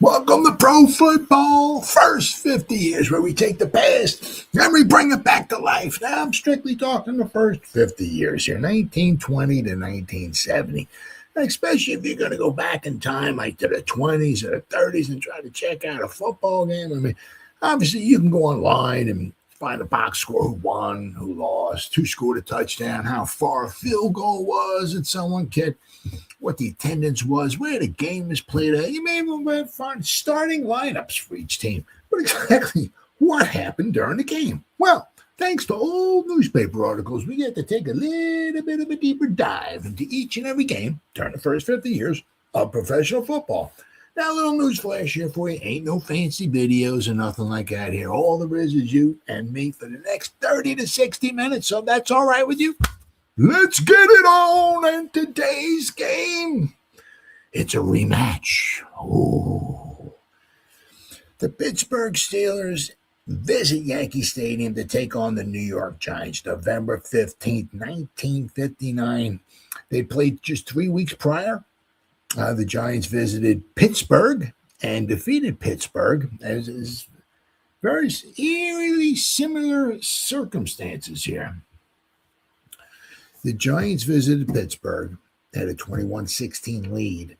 Welcome to Pro Football First 50 Years, where we take the past and we bring it back to life. Now, I'm strictly talking the first 50 years here, 1920 to 1970. Especially if you're going to go back in time, like to the 20s or the 30s, and try to check out a football game. I mean, obviously, you can go online and find a box score, who won, who lost, who scored a touchdown, how far a field goal was that someone kicked, what the attendance was, where the game was played at. You may even find starting lineups for each team. But exactly what happened during the game? Well, thanks to old newspaper articles, we get to take a little bit of a deeper dive into each and every game during the first 50 years of professional football. Now, a little news flash here for you. Ain't no fancy videos or nothing like that here. All there is you and me for the next 30 to 60 minutes. So that's all right with you? Let's get it on in today's game. It's a rematch. Oh. The Pittsburgh Steelers visit Yankee Stadium to take on the New York Giants November 15th, 1959. They played just 3 weeks prior. The Giants visited Pittsburgh and defeated Pittsburgh. As very eerily similar circumstances here. The Giants visited Pittsburgh, had a 21-16 lead.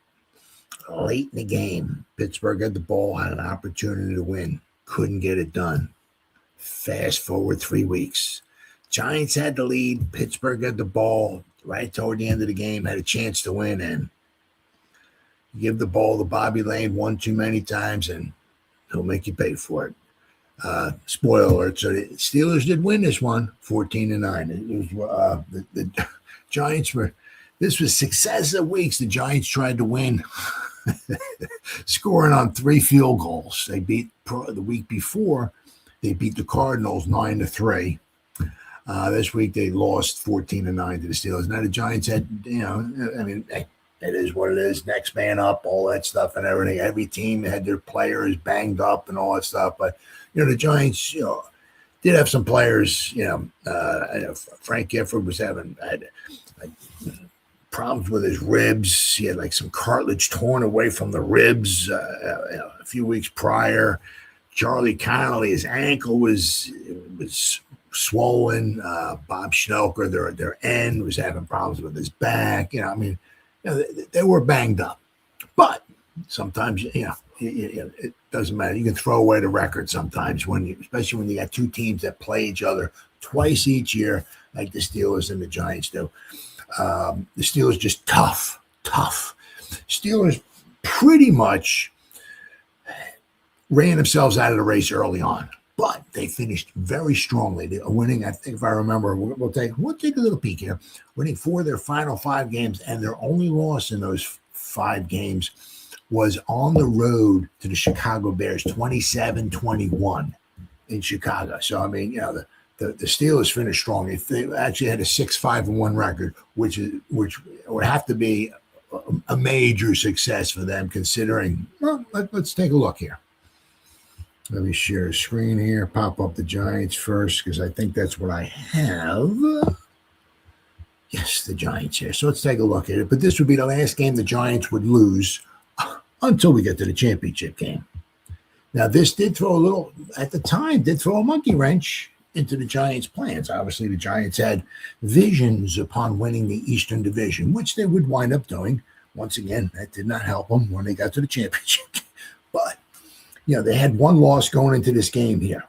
Late in the game, Pittsburgh had the ball, had an opportunity to win. Couldn't get it done. Fast forward 3 weeks. Giants had the lead. Pittsburgh had the ball right toward the end of the game, had a chance to win, and you give the ball to Bobby Lane one too many times, and he'll make you pay for it. Spoiler alert. So the Steelers did win this one, 14-9. It was the Giants were. This was successive weeks. The Giants tried to win, scoring on 3 field goals. They beat the week before. They beat the Cardinals 9-3. This week they lost 14-9 to the Steelers. Now the Giants had, I mean, it is what it is. Next man up, all that stuff and everything. Every team had their players banged up and all that stuff. But, the Giants, did have some players, Frank Gifford had problems with his ribs. He had like some cartilage torn away from the ribs a few weeks prior. Charlie Connolly, his ankle was swollen. Bob Schnelker, their end, was having problems with his back. They were banged up. But sometimes, it doesn't matter. You can throw away the record sometimes, especially when you got two teams that play each other twice each year, like the Steelers and the Giants do. The Steelers just tough. Steelers pretty much ran themselves out of the race early on, but they finished very strongly. They are winning, I think, if I remember, we'll take a little peek here. Winning 4 of their final 5 games, and their only loss in those 5 games was on the road to the Chicago Bears, 27-21 in Chicago. So, I mean, the Steelers finished strong. They actually had a 6-5-1 record, which would have to be a major success for them, considering. Well, let's take a look here. Let me share a screen here, pop up the Giants first, because I think that's what I have. Yes, the Giants here. So let's take a look at it. But this would be the last game the Giants would lose until we get to the championship game. Now, this did throw a monkey wrench into the Giants' plans. Obviously, the Giants had visions upon winning the Eastern Division, which they would wind up doing. Once again, that did not help them when they got to the championship. But, they had 1 loss going into this game here.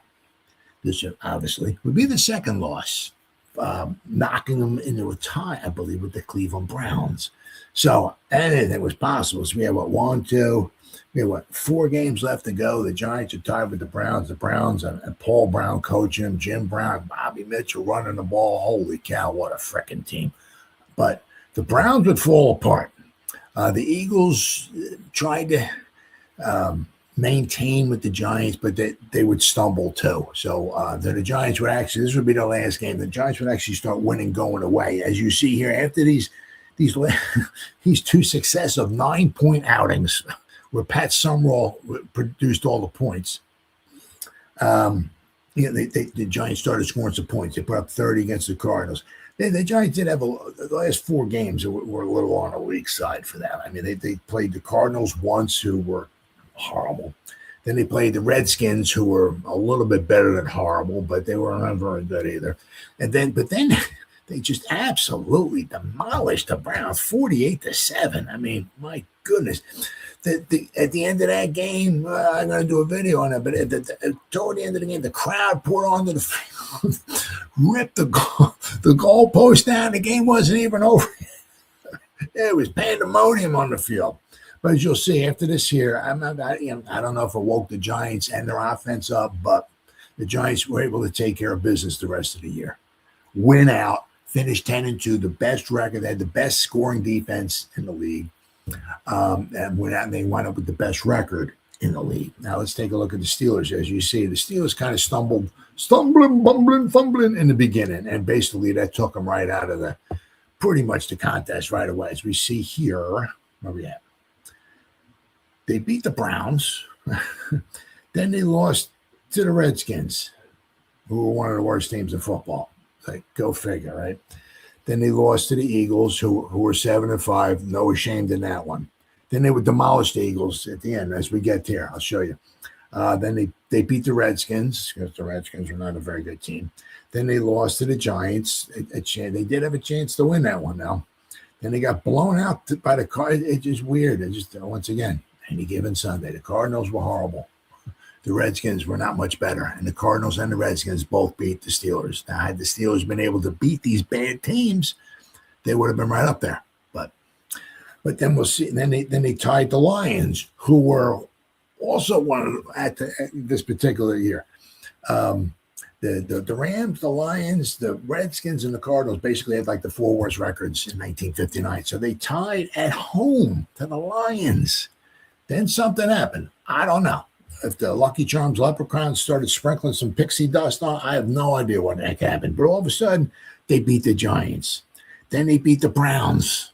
This obviously would be the second loss, knocking them into a tie, I believe, with the Cleveland Browns. So anything was possible. So we had 4 games left to go. The Giants are tied with the Browns. The Browns and Paul Brown coaching them, Jim Brown, Bobby Mitchell running the ball. Holy cow, what a freaking team. But the Browns would fall apart. The Eagles tried to maintain with the Giants, but they would stumble too. So the Giants would this would be the last game. The Giants would actually start winning going away. As you see here, after these 2 successive 9-point outings where Pat Summerall produced all the points, the Giants started scoring some points. They put up 30 against the Cardinals. The Giants did have the last 4 games that were a little on the weak side for them. I mean, they played the Cardinals once, who were horrible. Then they played the Redskins, who were a little bit better than horrible, but they were not very good either. But then they just absolutely demolished the Browns, 48-7. I mean, my goodness. At the end of that game, I'm going to do a video on it, but toward the end of the game, the crowd poured onto the field, ripped the goalpost down. The game wasn't even over. It was pandemonium on the field. But as you'll see after this here, I don't know if it woke the Giants and their offense up, but the Giants were able to take care of business the rest of the year. Win out, finish 10-2, the best record. They had the best scoring defense in the league. And went out and they wound up with the best record in the league. Now let's take a look at the Steelers. As you see, the Steelers kind of stumbling, bumbling, fumbling in the beginning, and basically that took them right out of pretty much the contest right away. As we see here, where we at? They beat the Browns. Then they lost to the Redskins, who were one of the worst teams in football. Like, go figure, right? Then they lost to the Eagles, who were 7-5. No ashamed in that one. Then they would demolish the Eagles at the end as we get there. I'll show you. Then they beat the Redskins because the Redskins were not a very good team. Then they lost to the Giants. They did have a chance to win that one, though. Then they got blown out by the Cardinals. It's just weird. It's just, once again, any given Sunday, the Cardinals were horrible. The Redskins were not much better, and the Cardinals and the Redskins both beat the Steelers. Now, had the Steelers been able to beat these bad teams, they would have been right up there. But then we'll see. Then they tied the Lions, who were also one at this particular year. The Rams, the Lions, the Redskins, and the Cardinals basically had like the four worst records in 1959. So they tied at home to the Lions. Then something happened. I don't know. If the Lucky Charms leprechauns started sprinkling some pixie dust on, I have no idea what the heck happened. But all of a sudden, they beat the Giants. Then they beat the Browns.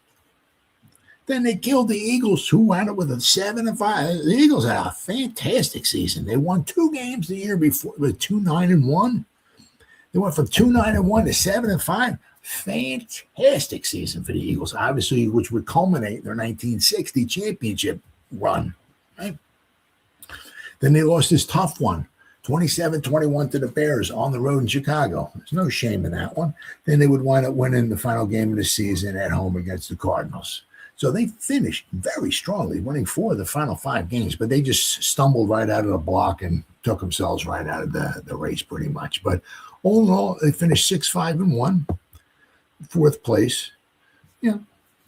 Then they killed the Eagles, who wound up with a 7-5. The Eagles had a fantastic season. They won 2 games the year before with 2-9-1. They went from 2-9-1 to 7-5. Fantastic season for the Eagles, obviously, which would culminate in their 1960 championship run. Right? Then they lost this tough one, 27-21 to the Bears on the road in Chicago. There's no shame in that one. Then they would wind up winning the final game of the season at home against the Cardinals. So they finished very strongly, winning 4 of the final 5 games, but they just stumbled right out of the block and took themselves right out of the race pretty much. But all in all, they finished 6-5-1, 4th place. Yeah.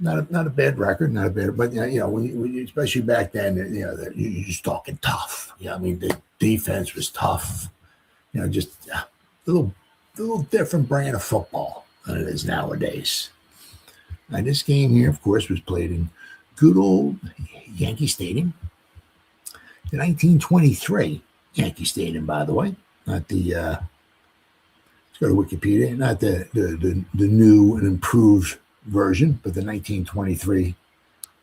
Not a bad record, not a bad, but when you, especially back then, you're just talking tough. I mean, the defense was tough. Just a little different brand of football than it is nowadays. Now, this game here, of course, was played in good old Yankee Stadium. The 1923 Yankee Stadium, by the way, not the. Let's go to Wikipedia. Not the new and improved version, but the 1923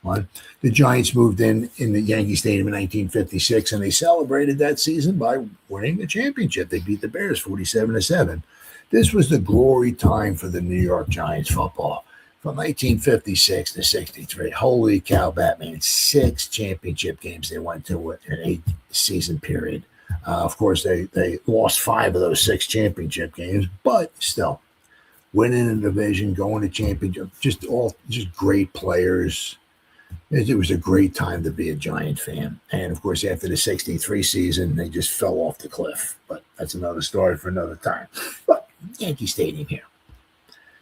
one. The Giants moved in the Yankee Stadium in 1956, and they celebrated that season by winning the championship. They beat the Bears 47-7. This was the glory time for the New York Giants football from 1956 to 63. Holy cow, Batman! 6 championship games they went to in an 8-season period. Of course, they lost 5 of those 6 championship games, but still. Winning the division, going to championship, just great players. It was a great time to be a Giant fan. And, of course, after the 63 season, they just fell off the cliff. But that's another story for another time. But Yankee Stadium here.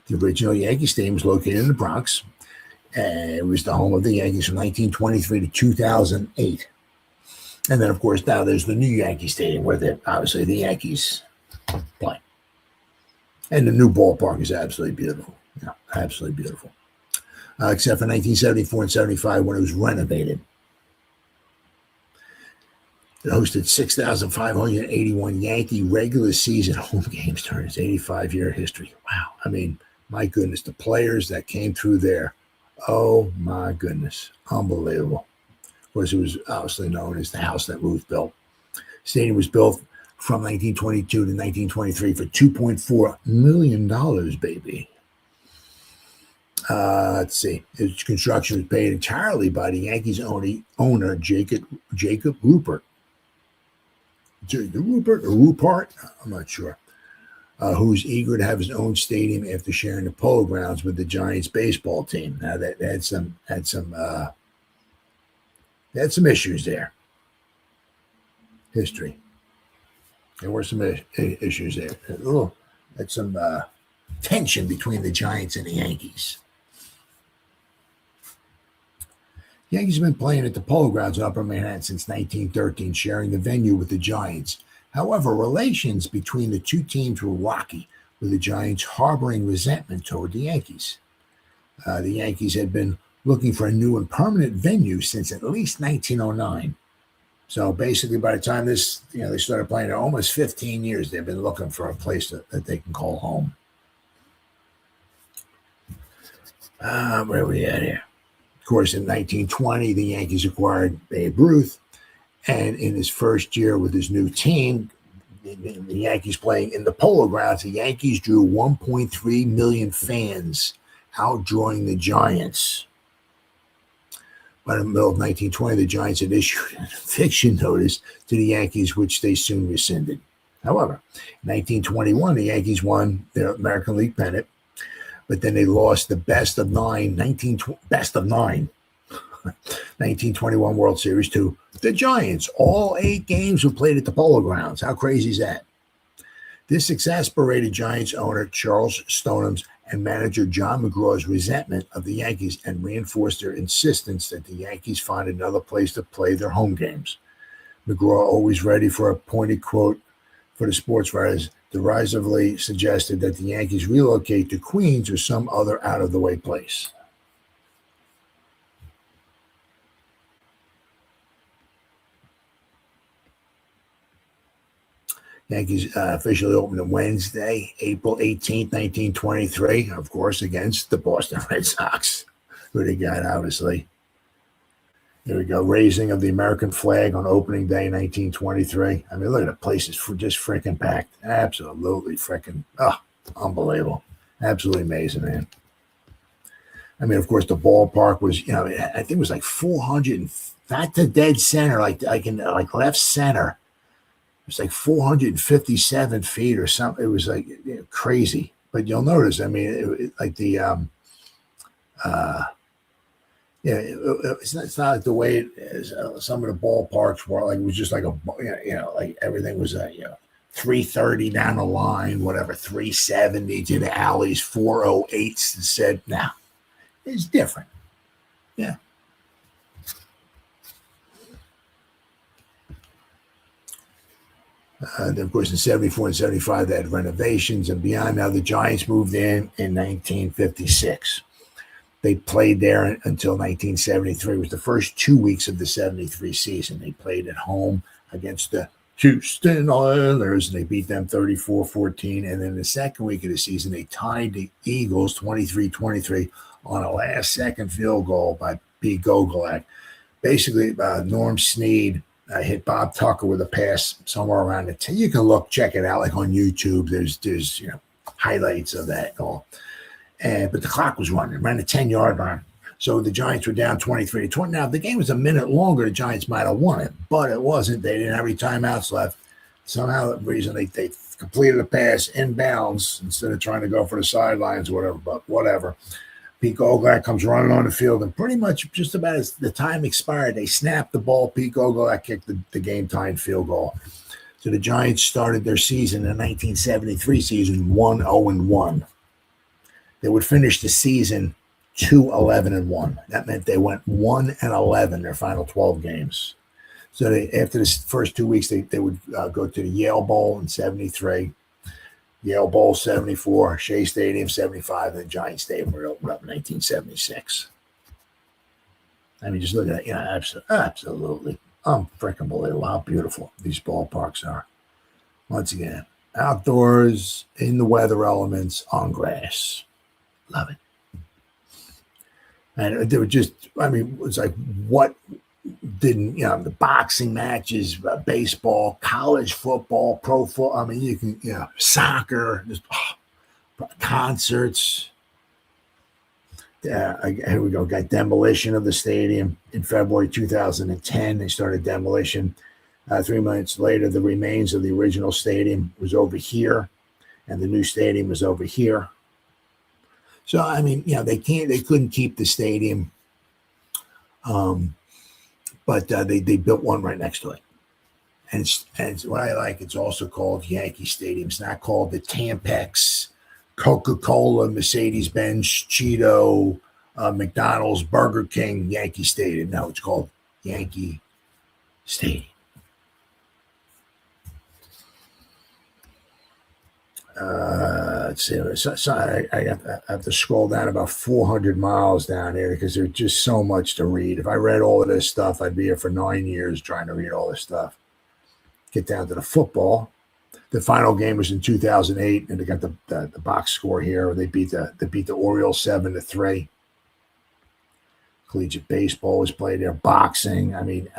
The original Yankee Stadium was located in the Bronx. It was the home of the Yankees from 1923 to 2008. And then, of course, now there's the new Yankee Stadium where obviously the Yankees play. And the new ballpark is absolutely beautiful. Yeah, absolutely beautiful. Except for 1974 and 75 when it was renovated. It hosted 6,581 Yankee regular season home games during its 85-year history. Wow. I mean, my goodness, the players that came through there. Oh, my goodness. Unbelievable. Of course, it was obviously known as the house that Ruth built. The stadium was built from 1922 to 1923 for $2.4 million, baby. Let's see. Its construction was paid entirely by the Yankees' owner, Jacob Rupert. Rupert or Rupert? I'm not sure. Who was eager to have his own stadium after sharing the polo grounds with the Giants baseball team. Now that had some issues there. History. There were some issues there. Had some tension between the Giants and the Yankees. The Yankees have been playing at the Polo Grounds in Upper Manhattan since 1913, sharing the venue with the Giants. However, relations between the two teams were rocky, with the Giants harboring resentment toward the Yankees. The Yankees had been looking for a new and permanent venue since at least 1909. So basically, by the time they started playing, almost 15 years, they've been looking for a place that they can call home. Where are we at here? Of course, in 1920, the Yankees acquired Babe Ruth, and in his first year with his new team, the Yankees playing in the Polo Grounds, the Yankees drew 1.3 million fans, outdrawing the Giants. By the middle of 1920, the Giants had issued an eviction notice to the Yankees, which they soon rescinded. However, in 1921, the Yankees won their American League pennant, but then they lost the best of nine 1921 World Series to the Giants. All 8 games were played at the Polo Grounds. How crazy is that? This exasperated Giants owner Charles Stoneham and manager John McGraw's resentment of the Yankees and reinforced their insistence that the Yankees find another place to play their home games. McGraw, always ready for a pointed quote for the sports writers, derisively suggested that the Yankees relocate to Queens or some other out-of-the-way place. Yankees officially opened on Wednesday, April 18th, 1923, of course, against the Boston Red Sox, who they got, obviously. Here we go. Raising of the American flag on opening day, 1923. I mean, look at the place. It's just freaking packed. Absolutely freaking, unbelievable. Absolutely amazing, man. I mean, of course, the ballpark was, I think it was like 400, not the dead center, like left center. It was like 457 feet or something. It was like crazy. But you'll notice, I mean, it's not like the way it is, some of the ballparks were. Like it was just like like everything was 330 down the line, whatever, 370 to the alleys, 408s. Said, nah, it's different. Yeah. Then, of course, in 74 and 75, they had renovations and beyond. Now, the Giants moved in 1956. They played there until 1973. It was the first 2 weeks of the 73 season. They played at home against the Houston Oilers, and they beat them 34-14. And then the second week of the season, they tied the Eagles 23-23 on a last-second field goal by Pete Gogolak. Basically, Norm Snead hit Bob Tucker with a pass somewhere around the 10. You can check it out, like on YouTube. There's highlights of that goal. But the clock was running around the 10-yard line. So the Giants were down 23-20. Now, if the game was a minute longer, the Giants might have won it, but it wasn't. They didn't have any timeouts left. Somehow, the reason they completed a pass inbounds instead of trying to go for the sidelines or whatever, but whatever. Pete Gogolak comes running on the field, and pretty much just about as the time expired, they snapped the ball. Pete Gogolak kicked the game-tying field goal. So the Giants started their season, the 1973 season, 1-0-1. They would finish the season 2-11-1. That meant they went 1-11 their final 12 games. So after the first 2 weeks, they would go to the Yale Bowl in 73. Yale Bowl 74, Shea Stadium 75, and the Giant Stadium were opened up in 1976. I mean, just look at that. Absolutely. Freaking believable how beautiful these ballparks are. Once again, outdoors, in the weather elements, on grass. Love it. And they were just, I mean, it was like what didn't, the boxing matches, baseball, college football, pro football. I mean, you can, soccer, just concerts. here we go. Got demolition of the stadium in February 2010. They started demolition. 3 months later, the remains of the original stadium was over here, and the new stadium was over here. So I mean, they couldn't keep the stadium, but they built one right next to it. And it's what I like. It's also called Yankee Stadium. It's not called the Tampax, Coca-Cola, Mercedes-Benz, Cheeto, McDonald's, Burger King, Yankee Stadium. No, it's called Yankee Stadium. Let's see. So I have to scroll down about 400 miles down here because there's just so much to read. If I read all of this stuff, I'd be here for 9 years trying to read all this stuff. Get down to the football. The final game was in 2008, and they got the box score here. They beat the Orioles 7-3. Collegiate baseball was played there. Boxing. I mean,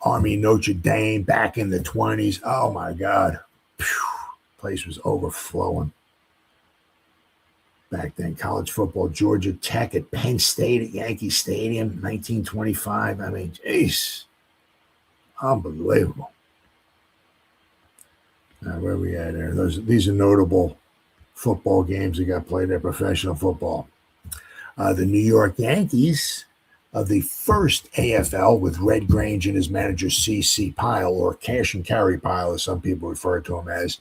Army Notre Dame back in the 20s. Oh my God, place was overflowing back then. College football, Georgia Tech at Penn State at Yankee Stadium, 1925. I mean, jeez, unbelievable. Where are we at there? These are notable football games that got played at professional football. The New York Yankees of the first AFL with Red Grange and his manager C.C. Pyle, or Cash and Carry Pyle, as some people refer to him as,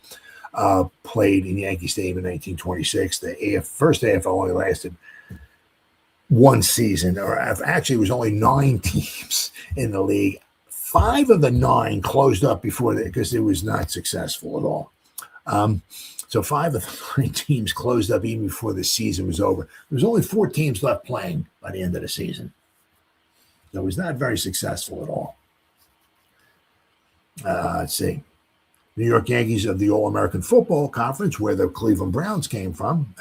played in Yankee Stadium in 1926. The first AFL only lasted one season, or actually it was only 9 teams in the league. 5 of the 9 closed up before that because it was not successful at all. So 5 of the 9 teams closed up even before the season was over. There was only 4 teams left playing by the end of the season. So it was not very successful at all. Let's see. New York Yankees of the All-American Football Conference, where the Cleveland Browns came from,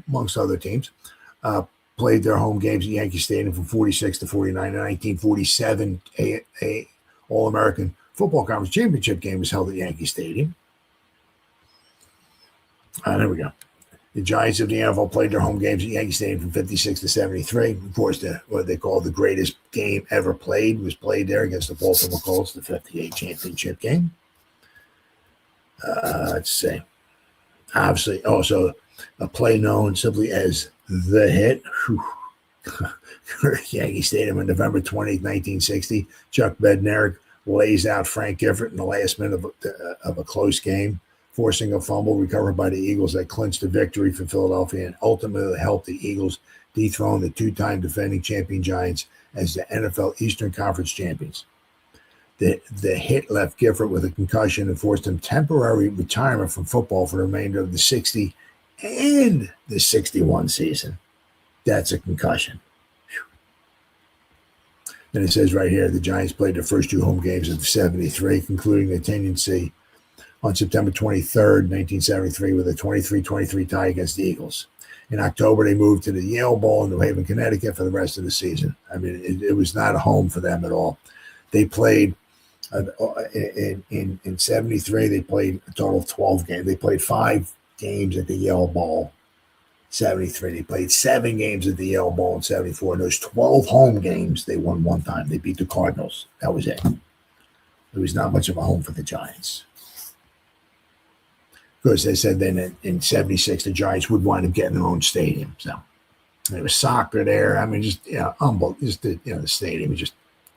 amongst other teams, played their home games at Yankee Stadium from 46 to 49. In 1947, a All-American Football Conference championship game was held at Yankee Stadium. There we go. The Giants of the NFL played their home games at Yankee Stadium from 56 to 73. Of course, what they call the greatest game ever played was played there against the Baltimore Colts, the 58 championship game. Let's see. Obviously, also a play known simply as The Hit. Yankee Stadium on November 20th, 1960. Chuck Bednarik lays out Frank Gifford in the last minute of a close game, forcing a fumble recovered by the Eagles that clinched the victory for Philadelphia and ultimately helped the Eagles dethrone the 2-time defending champion Giants as the NFL Eastern Conference champions. The hit left Gifford with a concussion and forced him temporary retirement from football for the remainder of the 60 and the 61 season. That's a concussion. Then it says right here, the Giants played their first 2 home games of the 73, concluding the tendency on September 23rd, 1973, with a 23-23 tie against the Eagles. In October, they moved to the Yale Bowl in New Haven, Connecticut for the rest of the season. I mean, it was not a home for them at all. They played, in 73, they played a total of 12 games. They played 5 games at the Yale Bowl. 73, they played 7 games at the Yale Bowl in 74. And those 12 home games, they won 1 time. They beat the Cardinals. That was it. It was not much of a home for the Giants. Because they said then in 76, the Giants would wind up getting their own stadium. So there was soccer there. I mean, just, unbelievable. Just the stadium,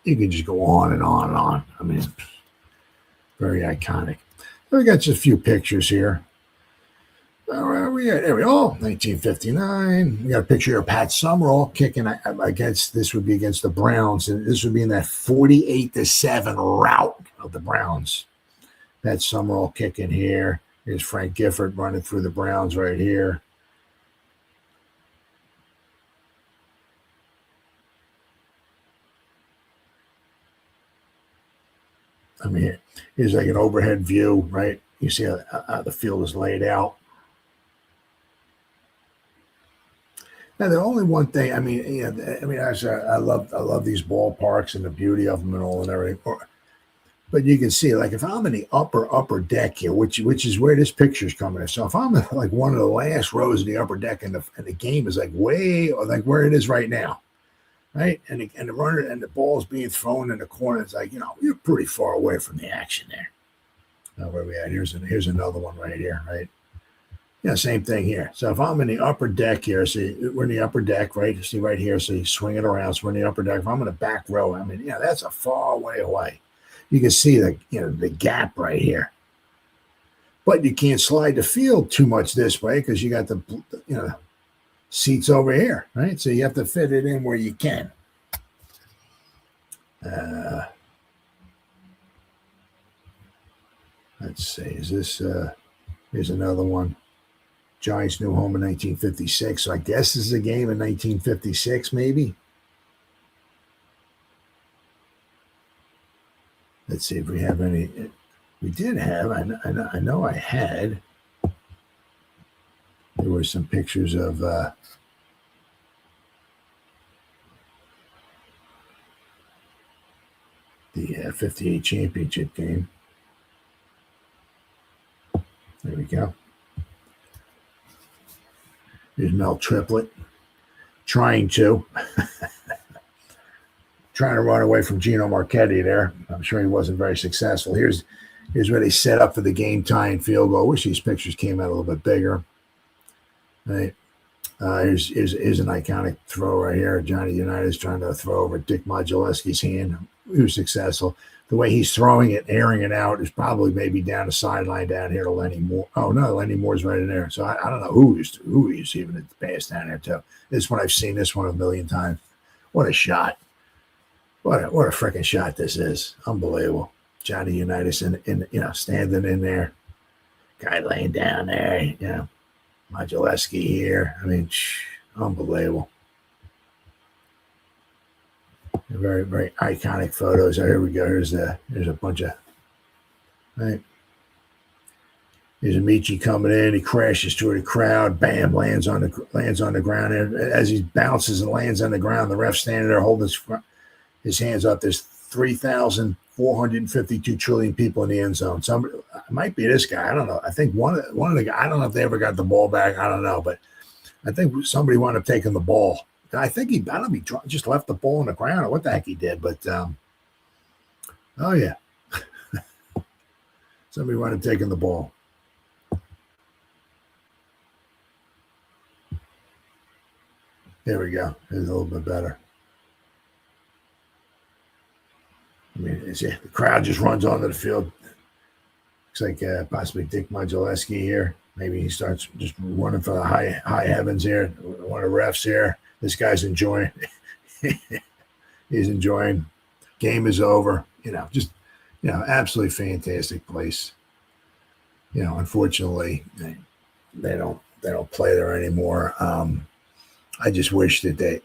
you could just go on and on and on. I mean, very iconic. We got just a few pictures here. Where are we at? There we go. 1959. We got a picture of Pat Summerall kicking against the Browns. And this would be in that 48-7 rout of the Browns. Pat Summerall kicking here. Here's Frank Gifford running through the Browns right here. I mean, here's like an overhead view, right? You see how the field is laid out. Now, the only one thing, I love these ballparks and the beauty of them and all and everything. But you can see, like, if I'm in the upper deck here, which is where this picture's coming in. So if I'm in, like, one of the last rows of the upper deck, and the game is like way, or like where it is right now, right? And the runner and the ball's being thrown in the corner, it's like, you're pretty far away from the action there. Now, where we at? Here's another one right here, right? Yeah, same thing here. So if I'm in the upper deck here, see, we're in the upper deck, right? See right here, so you swing it around. So we're in the upper deck. If I'm in the back row, I mean, that's a far way away. You can see the gap right here. But you can't slide the field too much this way because you got the seats over here, right? So you have to fit it in where you can. Let's see. Is this? Here's another one. Giants new home in 1956. So I guess this is a game in 1956, maybe. Let's see if we have any. We did have. I know I had. There were some pictures of the 58 championship game. There we go. Here's Mel Triplett trying to run away from Gino Marchetti there. I'm sure he wasn't very successful. Here's where they set up for the game-tying field goal. I wish these pictures came out a little bit bigger. Right. Here's an iconic throw right here. Johnny Unitas trying to throw over Dick Modzelewski's hand. He was successful. The way he's throwing it, airing it out, is probably maybe down the sideline down here to Lenny Moore. Oh, no, Lenny Moore's right in there. So I don't know who he's even at the pass down there to. This one, I've seen this one a million times. What a shot. What a freaking shot this is. Unbelievable. Johnny Unitas in standing in there. Guy laying down there, Modzelewski here. I mean, unbelievable. Very, very iconic photos. Here we go. Here's a bunch of, right. Here's Amici coming in. He crashes through the crowd. Bam! Lands on the ground. And as he bounces and lands on the ground, the ref standing there holding his hands up. There's 3,452 trillion people in the end zone. Somebody, it might be this guy. I don't know. I think one of the guys. I don't know if they ever got the ball back. I don't know, but I think somebody wound up taking the ball. I think he just left the ball on the ground or what the heck he did. But, oh, yeah. Somebody wound up taking the ball. There we go. It's a little bit better. I mean, the crowd just runs onto the field. Looks like possibly Dick Modzelewski here. Maybe he starts just running for the high heavens here. One of the refs here. This guy's enjoying. He's enjoying. Game is over. Absolutely fantastic place. Unfortunately, they don't play there anymore. I just wish that they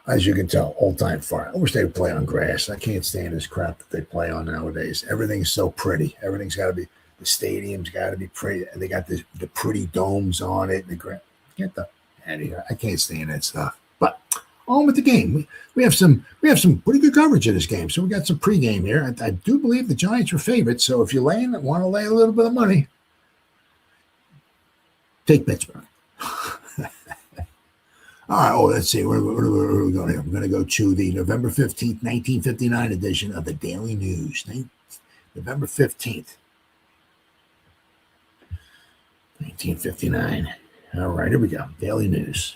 as you can tell, old-time fire. I wish they would play on grass. I can't stand this crap that they play on nowadays. Everything's so pretty. Everything's got to be, the stadium's got to be pretty. And they got the pretty domes on it. Get the out of here. I can't stand that stuff. But on with the game. We have some pretty good coverage of this game. So we got some pregame here. I do believe the Giants are favorites. So if you want to lay a little bit of money, take Pittsburgh. All right. Oh, let's see. Where are we going here? We're going to go to the November 15th, 1959 edition of the Daily News. November 15th, 1959. All right. Here we go. Daily News.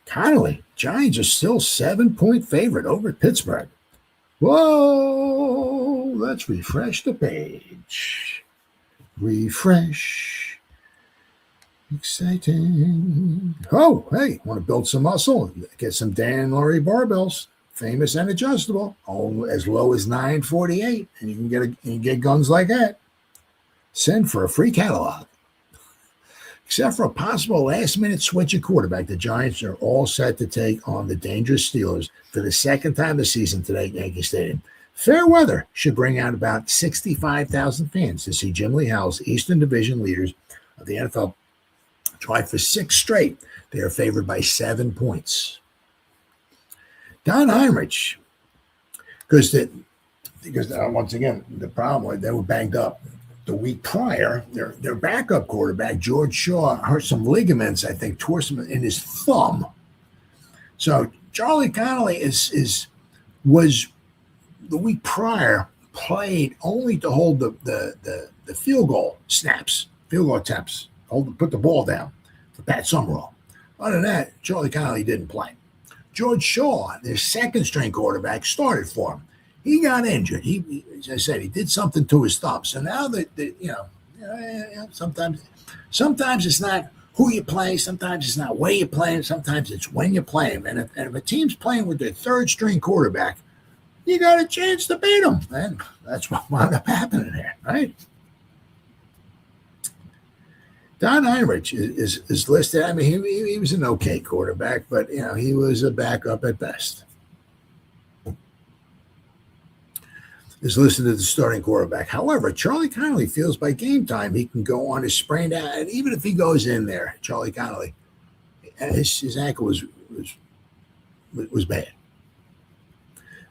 Connolly, Giants are still 7-point favorite over at Pittsburgh. Whoa. Let's refresh the page. Refresh. Exciting. Oh, hey, want to build some muscle? Get some Dan Laurie barbells, famous and adjustable, as low as $948, and you can get guns like that. Send for a free catalog. Except for a possible last-minute switch at quarterback, the Giants are all set to take on the dangerous Steelers for the second time this season today at Yankee Stadium. Fair weather should bring out about 65,000 fans to see Jim Lee Howell's Eastern Division leaders of the NFL try for 6 straight. They are favored by 7 points. Don Heinrich, because once again, the problem was they were banged up. The week prior, their backup quarterback, George Shaw, hurt some ligaments, I think, tore some in his thumb. So Charlie Connolly was the week prior played only to hold the field goal snaps, field goal attempts, put the ball down for Pat Summerall. Other than that, Charlie Connolly didn't play. George Shaw, their second string quarterback, started for him. He got injured. He, as I said, he did something to his thumb. So now that sometimes it's not who you play, sometimes it's not where you play, sometimes it's when you play him. And if a team's playing with their third string quarterback, you got a chance to beat them. And that's what wound up happening there, right? Don Heinrich is listed. I mean, he was an okay quarterback, but he was a backup at best. Is listed as the starting quarterback. However, Charlie Connolly feels by game time he can go on his sprained ankle, and even if he goes in there, Charlie Connolly, his ankle was bad.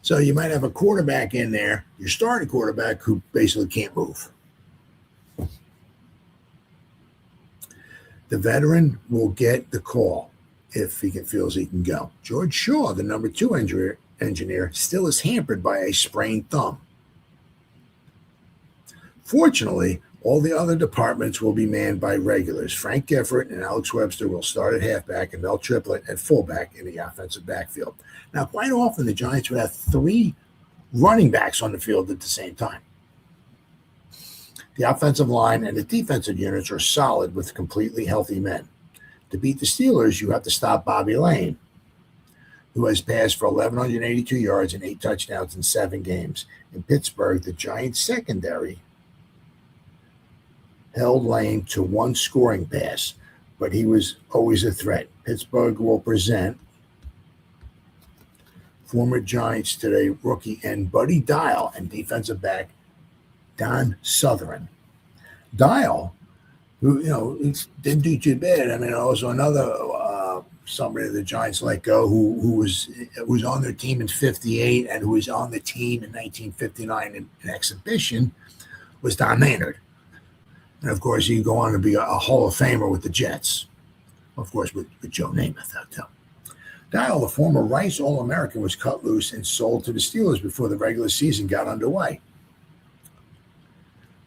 So you might have a quarterback in there, your starting quarterback, who basically can't move. The veteran will get the call if he feels he can go. George Shaw, the number 2 engineer, still is hampered by a sprained thumb. Fortunately, all the other departments will be manned by regulars. Frank Gifford and Alex Webster will start at halfback and Mel Triplett at fullback in the offensive backfield. Now, quite often, the Giants would have 3 running backs on the field at the same time. The offensive line and the defensive units are solid with completely healthy men. To beat the Steelers, you have to stop Bobby Lane, who has passed for 1,182 yards and 8 touchdowns in 7 games. In Pittsburgh, the Giants' secondary held Lane to 1 scoring pass, but he was always a threat. Pittsburgh will present former Giants today rookie and Buddy Dial and defensive back Don Sutherland. Dial, who didn't do too bad. I mean, also another somebody the Giants let go who was on their team in '58 and who was on the team in 1959 in an exhibition was Don Maynard. And, of course, he'd go on to be a Hall of Famer with the Jets. Of course, with Joe Namath out there. Dial, the former Rice All-American, was cut loose and sold to the Steelers before the regular season got underway.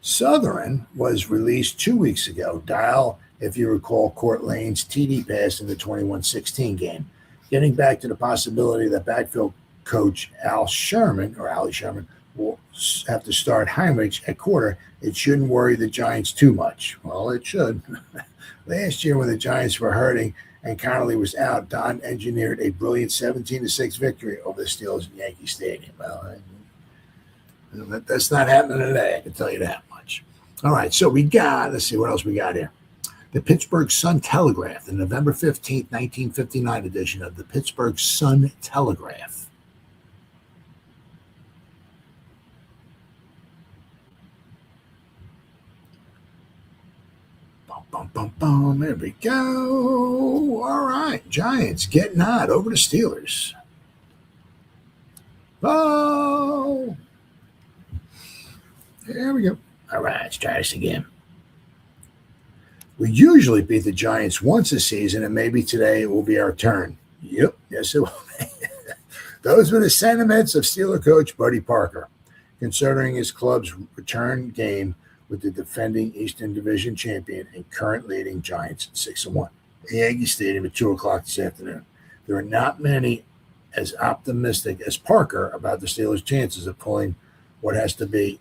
Sutherland was released 2 weeks ago. Dial, if you recall, caught Lane's TD pass in the 21-16 game. Getting back to the possibility that backfield coach Ali Sherman will have to start Heinrich at quarter, it shouldn't worry the Giants too much. Well, it should. Last year when the Giants were hurting and Connolly was out, Don engineered a brilliant 17-6 victory over the Steelers in Yankee Stadium. Well, that's not happening today, I can tell you that much. All right, so let's see what else we got here. The Pittsburgh Sun-Telegraph, the November 15th, 1959 edition of the Pittsburgh Sun-Telegraph. There we go. All right. Giants getting hot over the Steelers. Oh. There we go. All right. Let's try this again. We usually beat the Giants once a season, and maybe today it will be our turn. Yep. Yes, it will. Those were the sentiments of Steeler coach Buddy Parker, considering his club's return game with the defending Eastern Division champion and current leading Giants 6-1 at Yankee Stadium at 2 o'clock this afternoon. There are not many as optimistic as Parker about the Steelers' chances of pulling what has to be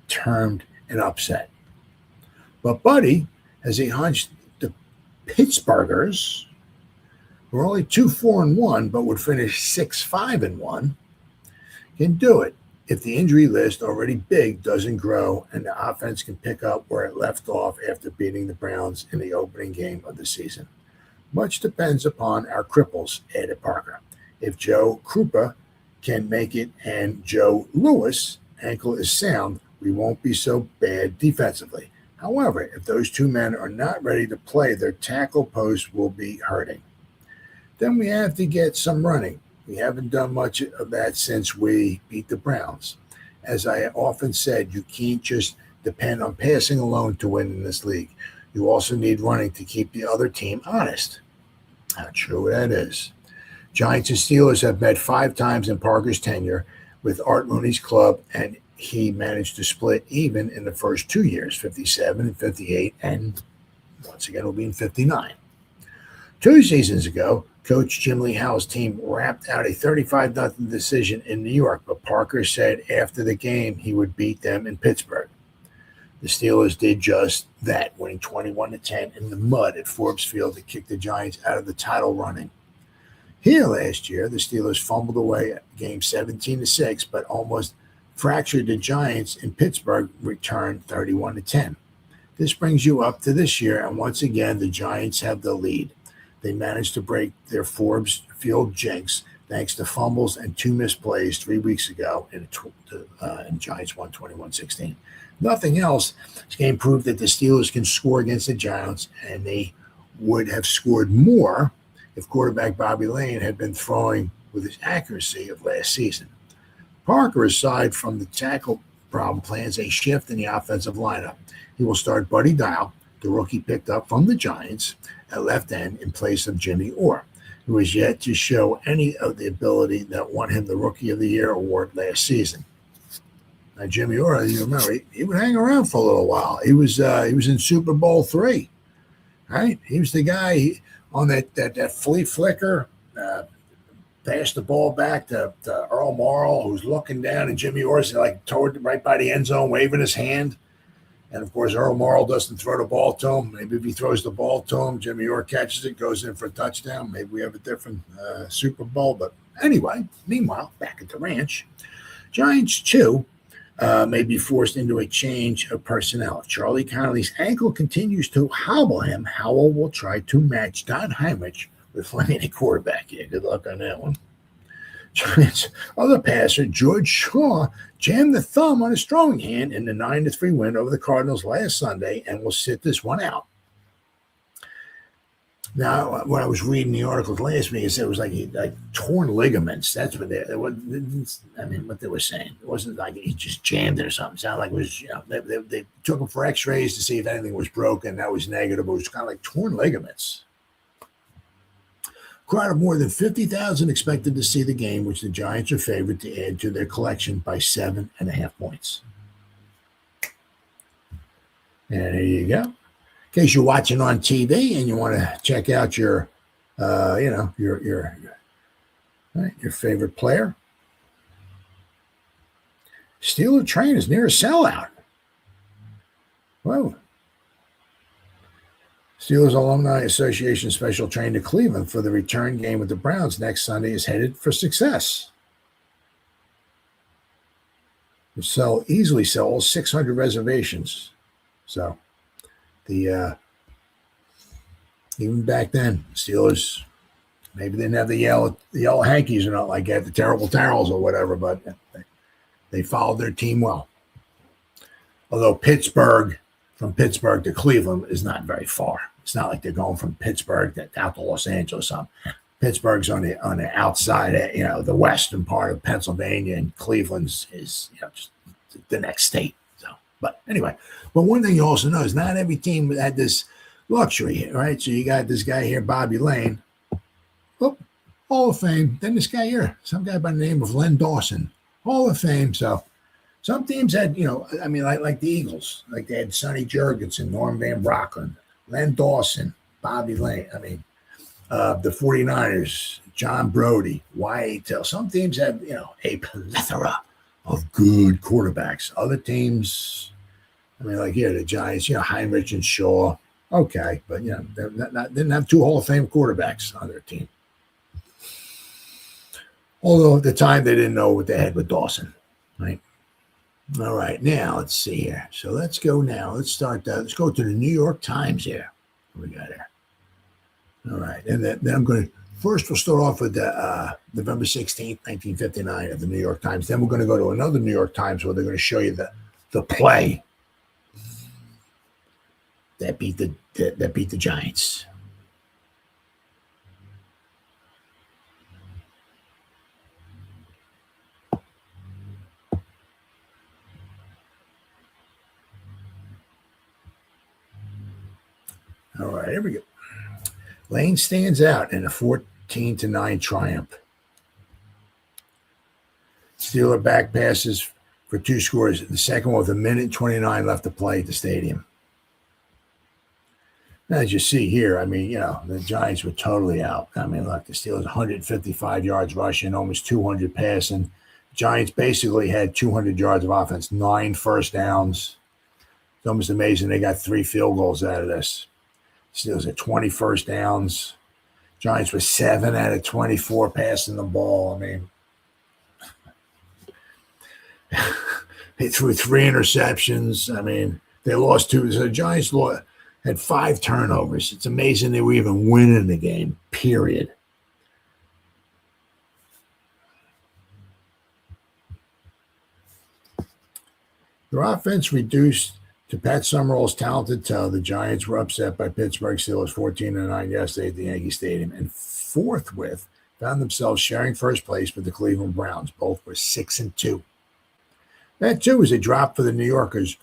termed an upset. But Buddy has a hunch the Pittsburghers, who are only 2-4-1 but would finish 6-5-1, can do it if the injury list, already big, doesn't grow and the offense can pick up where it left off after beating the Browns in the opening game of the season. Much depends upon our cripples, added Parker. If Joe Krupa can make it and Joe Lewis' ankle is sound, we won't be so bad defensively. However, if those 2 men are not ready to play, their tackle post will be hurting. Then we have to get some running. We haven't done much of that since we beat the Browns. As I often said, you can't just depend on passing alone to win in this league. You also need running to keep the other team honest. How true that is. Giants and Steelers have met 5 times in Parker's tenure with Art Rooney's club, and he managed to split even in the first 2 years, 57 and 58, and once again will be in 59. 2 seasons ago, Coach Jim Lee Howe's team wrapped out a 35-0 decision in New York, but Parker said after the game he would beat them in Pittsburgh. The Steelers did just that, winning 21-10 in the mud at Forbes Field to kick the Giants out of the title running. Here last year, the Steelers fumbled away at game 17-6, but almost fractured the Giants in Pittsburgh, returned 31-10. This brings you up to this year, and once again, the Giants have the lead. They managed to break their Forbes Field jinx thanks to fumbles and 2 missed plays 3 weeks ago, and Giants won 21-16. Nothing else. This game proved that the Steelers can score against the Giants, and they would have scored more if quarterback Bobby Lane had been throwing with his accuracy of last season. Parker, aside from the tackle problem, plans a shift in the offensive lineup. He will start Buddy Dial, the rookie picked up from the Giants, at left end in place of Jimmy Orr, who has yet to show any of the ability that won him the Rookie of the Year award last season. Now, Jimmy Orr, you remember, he would hang around for a little while. He was in Super Bowl III, right? He was the guy on that flea flicker, passed the ball back to Earl Morrall, who's looking down, and Jimmy Orr's like toward right by the end zone, waving his hand. And, of course, Earl Morrall doesn't throw the ball to him. Maybe if he throws the ball to him, Jimmy Orr catches it, goes in for a touchdown. Maybe we have a different Super Bowl. But anyway, meanwhile, back at the ranch, Giants, too, may be forced into a change of personnel. If Charlie Connolly's ankle continues to hobble him, Howell will try to match Don Heinrich with landing a quarterback. Yeah, good luck on that one. Giants' other passer, George Shaw, jammed the thumb on his throwing hand in the 9-3 win over the Cardinals last Sunday and will sit this one out. Now, when I was reading the articles last week, it said it was like torn ligaments. That's what what they were saying. It wasn't like he just jammed it or something. It sounded like it was, they took him for x-rays to see if anything was broken. That was negative. It was kind of like torn ligaments. A crowd of more than 50,000 expected to see the game, which the Giants are favored to add to their collection by 7.5 points. And there you go. In case you're watching on TV and you want to check out your favorite player, Steeler train is near a sellout. Whoa. Steelers Alumni Association special train to Cleveland for the return game with the Browns next Sunday is headed for success. We'll easily sell all 600 reservations. So even back then, Steelers maybe didn't have the yellow hankies or not like that, the terrible towels or whatever, but they followed their team well. Although from Pittsburgh to Cleveland is not very far. It's not like they're going from Pittsburgh out to Los Angeles. Pittsburgh's on the outside, the western part of Pennsylvania, and Cleveland's is just the next state. So, but anyway, but one thing you also know is not every team had this luxury here, right? So you got this guy here, Bobby Lane, Hall of Fame. Then this guy here, some guy by the name of Len Dawson, Hall of Fame. So some teams had, like the Eagles, like they had Sonny Jurgensen, Norm Van Brocklin, Len Dawson, Bobby Lane. The 49ers, John Brody, Wyatt Till. Some teams have, a plethora of good quarterbacks. Other teams, like here, the Giants, Heinrich and Shaw. Okay, but, they didn't have 2 Hall of Fame quarterbacks on their team. Although at the time they didn't know what they had with Dawson, right? All right, now let's see here. So let's go now. Let's start. Let's go to the New York Times here. What we got here? All right, and then I'm going to first. We'll start off with November 16th, 1959, of the New York Times. Then we're going to go to another New York Times where they're going to show you the play that beat the Giants. All right, here we go. Lane stands out in a 14-9 triumph. Steeler back passes for 2 scores. The second one with 1:29 left to play at the stadium. As you see here, I mean, the Giants were totally out. I mean, look, the Steelers 155 yards rushing, almost 200 passing. Giants basically had 200 yards of offense, 9 first downs. It's almost amazing they got 3 field goals out of this. Steelers had 20 first downs. Giants were 7 out of 24 passing the ball. I mean, they threw 3 interceptions. I mean, they lost 2. So the Giants had 5 turnovers. It's amazing they were even winning the game, period. Their offense reduced to Pat Summerall's talented toe. The Giants were upset by Pittsburgh Steelers 14-9 yesterday at the Yankee Stadium and forthwith found themselves sharing first place with the Cleveland Browns. Both were 6-2. That, too, is a drop for the New Yorkers,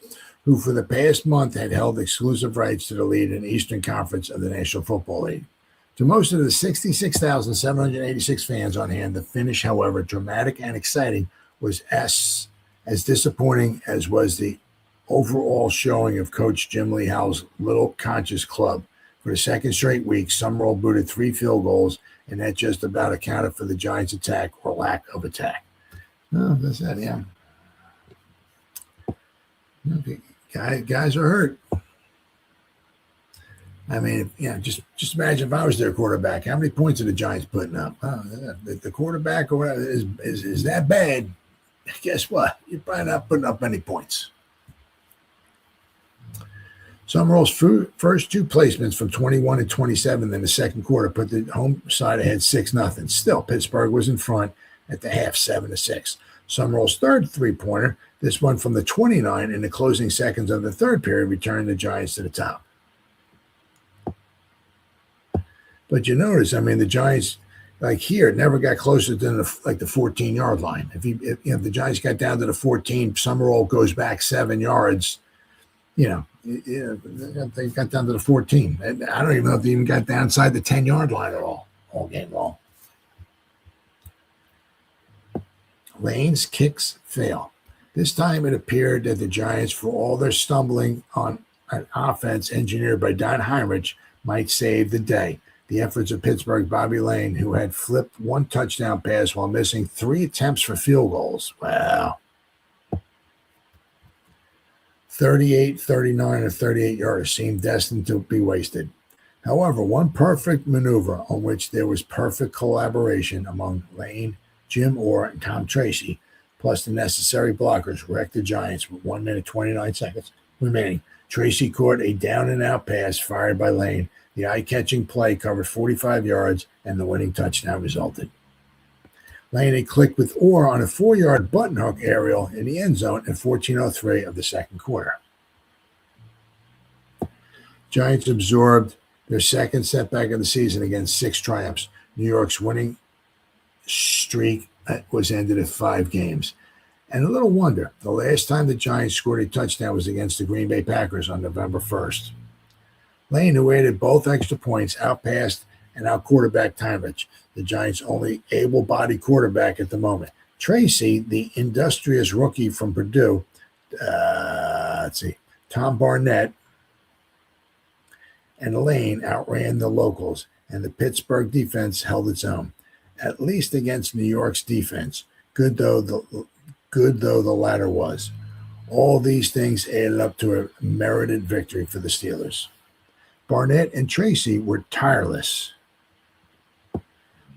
who for the past month had held exclusive rights to the lead in the Eastern Conference of the National Football League. To most of the 66,786 fans on hand, the finish, however dramatic and exciting, was as disappointing as was the overall showing of Coach Jim Lee Howe's little conscious club. For the second straight week, Summerall booted 3 field goals, and that just about accounted for the Giants' attack or lack of attack. No, that's that, yeah. Okay. Guys are hurt. I mean, just imagine if I was their quarterback. How many points are the Giants putting up? The quarterback or whatever is that bad. Guess what? You're probably not putting up any points. Summerall's first 2 placements from 21 and 27 in the second quarter put the home side ahead 6-0. Still, Pittsburgh was in front at the half 7-6. Summerall's third 3-pointer, this one from the 29 in the closing seconds of the third period, returned the Giants to the top. But you notice, I mean, the Giants, like here, never got closer than the 14-yard line. If the Giants got down to the 14, Summerall goes back 7 yards. They got down to the 14. I don't even know if they even got downside the 10-yard line at all game long. Lane's kicks fail. This time it appeared that the Giants, for all their stumbling on an offense engineered by Don Heinrich, might save the day. The efforts of Pittsburgh's Bobby Lane, who had flipped 1 touchdown pass while missing 3 attempts for field goals. Wow. 38, 39, and 38 yards seemed destined to be wasted. However, one perfect maneuver on which there was perfect collaboration among Lane, Jim Orr, and Tom Tracy, plus the necessary blockers, wrecked the Giants with 1 minute 29 seconds remaining. Tracy caught a down-and-out pass fired by Lane. The eye-catching play covered 45 yards, and the winning touchdown resulted. Lane had clicked with Orr on a 4-yard button hook aerial in the end zone at 14:03 of the second quarter. Giants absorbed their second setback of the season against 6 triumphs. New York's winning streak was ended at 5 games. And a little wonder, the last time the Giants scored a touchdown was against the Green Bay Packers on November 1st. Lane, who added both extra points, outpassed and out-quarterbacked Heinrich, the Giants' only able-bodied quarterback at the moment. Tracy, the industrious rookie from Purdue, Tom Barnett, and Lane outran the locals, and the Pittsburgh defense held its own, at least against New York's defense, good though the latter was. All these things added up to a merited victory for the Steelers. Barnett and Tracy were tireless,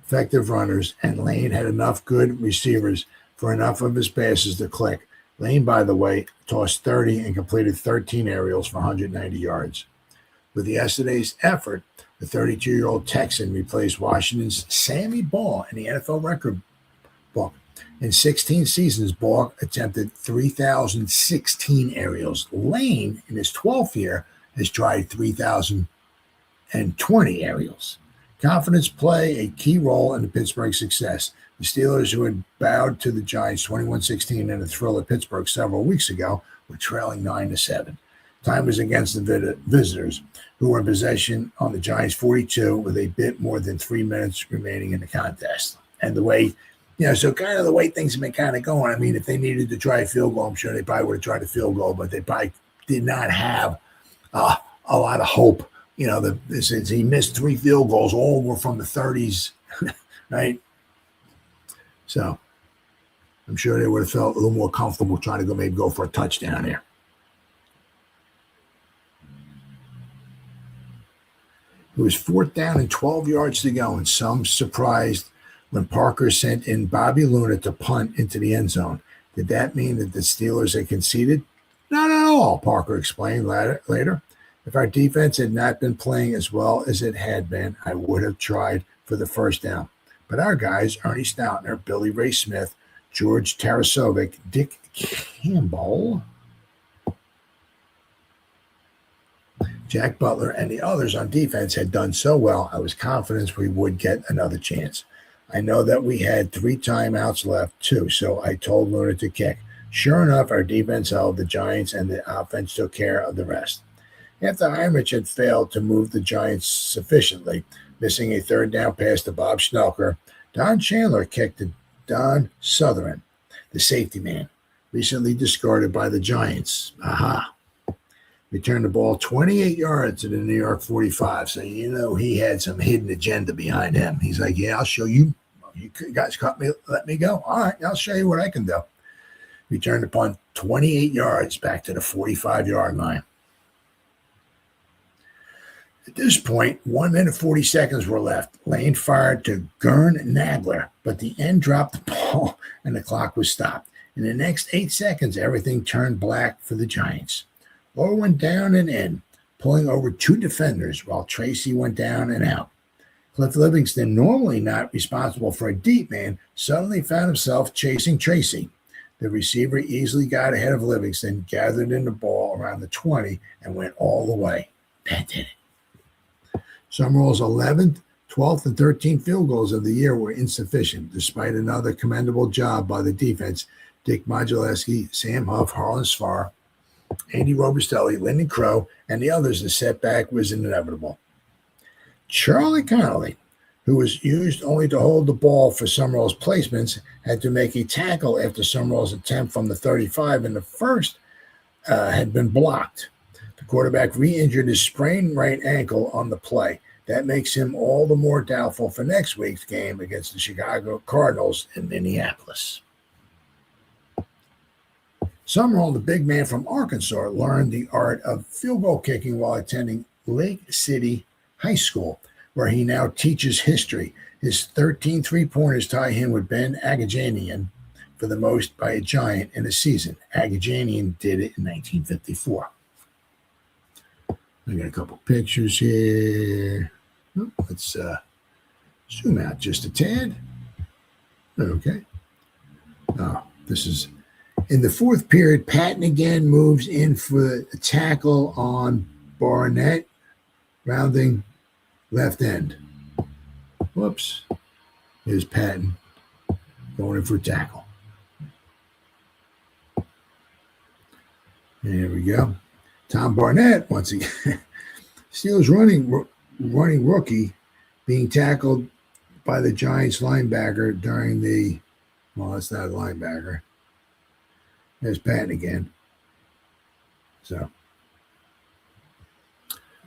effective runners, and Lane had enough good receivers for enough of his passes to click. Lane, by the way, tossed 30 and completed 13 aerials for 190 yards. With yesterday's effort, the 32-year-old Texan replaced Washington's Sammy Baugh in the NFL record book. In 16 seasons, Baugh attempted 3,016 aerials. Lane, in his 12th year, has tried 3,020 aerials. Confidence play a key role in the Pittsburgh success. The Steelers, who had bowed to the Giants 21-16 in a thrill at Pittsburgh several weeks ago, were trailing 9-7. Time was against the visitors, who were in possession on the Giants 42 with a bit more than 3 minutes remaining in the contest. And the way, so kind of the way things have been kind of going. I mean, if they needed to try a field goal, I'm sure they probably would have tried a field goal, but they probably did not have a lot of hope. Since he missed 3 field goals, all were from the 30s, right? So I'm sure they would have felt a little more comfortable trying to go for a touchdown here. It was 4th down and 12 yards to go, and some surprised when Parker sent in Bobby Luna to punt into the end zone. Did that mean that the Steelers had conceded? Not at all, Parker explained later. If our defense had not been playing as well as it had been, I would have tried for the first down. But our guys, Ernie Stoutner, Billy Ray Smith, George Tarasovic, Dick Campbell, Jack Butler, and the others on defense had done so well, I was confident we would get another chance. I know that we had 3 timeouts left, too, so I told Luna to kick. Sure enough, our defense held the Giants, and the offense took care of the rest. After Heinrich had failed to move the Giants sufficiently, missing a 3rd down pass to Bob Schnelker, Don Chandler kicked to Don Sutherland, the safety man, recently discarded by the Giants. Aha. Returned the ball 28 yards to the New York 45. So, he had some hidden agenda behind him. He's like, yeah, I'll show you. You guys caught me. Let me go. All right, I'll show you what I can do. Returned the punt 28 yards back to the 45-yard line. At this point, 1 minute 40 seconds were left. Lane fired to Gern Nagler, but the end dropped the ball and the clock was stopped. In the next 8 seconds, everything turned black for the Giants. Lowe went down and in, pulling over 2 defenders while Tracy went down and out. Cliff Livingston, normally not responsible for a deep man, suddenly found himself chasing Tracy. The receiver easily got ahead of Livingston, gathered in the ball around the 20, and went all the way. That did it. Summerall's 11th, 12th, and 13th field goals of the year were insufficient, despite another commendable job by the defense. Dick Modulewski, Sam Huff, Harlan Sfar, Andy Robustelli, Lyndon Crow, and the others, the setback was inevitable. Charlie Connolly, who was used only to hold the ball for Summerall's placements, had to make a tackle after Summerall's attempt from the 35 in the first had been blocked. The quarterback re-injured his sprained right ankle on the play. That makes him all the more doubtful for next week's game against the Chicago Cardinals in Minneapolis. Summerall, the big man from Arkansas, learned the art of field goal kicking while attending Lake City High School, where he now teaches history. His 13 three-pointers tie him with Ben Agajanian for the most by a Giant in a season. Agajanian did it in 1954. I got a couple pictures here. Let's zoom out just a tad. Okay. This is in the 4th period. Patton again moves in for a tackle on Barnett, rounding left end. Whoops. Here's Patton going in for a tackle. There we go. Tom Barnett, once again. Steelers running rookie being tackled by the Giants linebacker during the, well, that's not a linebacker. There's Patton again. So,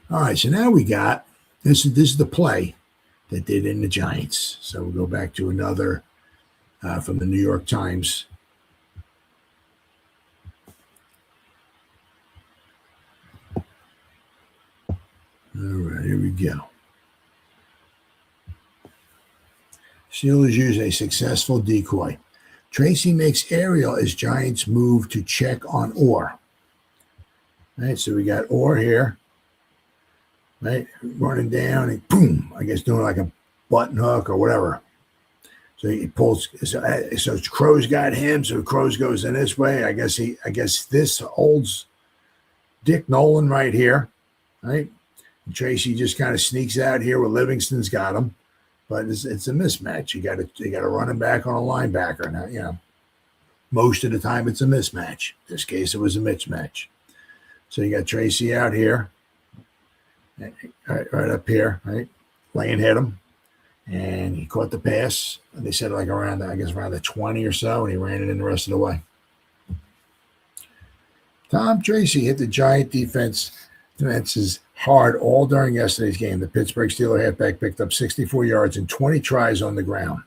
all right. So now we got this is the play that did in the Giants. So we'll go back to another from the New York Times. All right, here we go. Steelers use a successful decoy. Tracy makes aerial as Giants move to check on Orr. Right, so we got Orr here, right, running down and boom, I guess doing like a button hook or whatever. So he pulls. So Crow's got him. So Crow's goes in this way. I guess this holds Dick Nolan right here, right? And Tracy just kind of sneaks out here where Livingston's got him. But it's a mismatch. You got a running back on a linebacker. Now, most of the time it's a mismatch. In this case, it was a mismatch. So you got Tracy out here, right up here, right? Lane hit him, and he caught the pass. They said like around, I guess, around the 20 or so, and he ran it in the rest of the way. Tom Tracy hit the Giant defenses hard all during yesterday's game. The Pittsburgh Steelers halfback picked up 64 yards and 20 tries on the ground.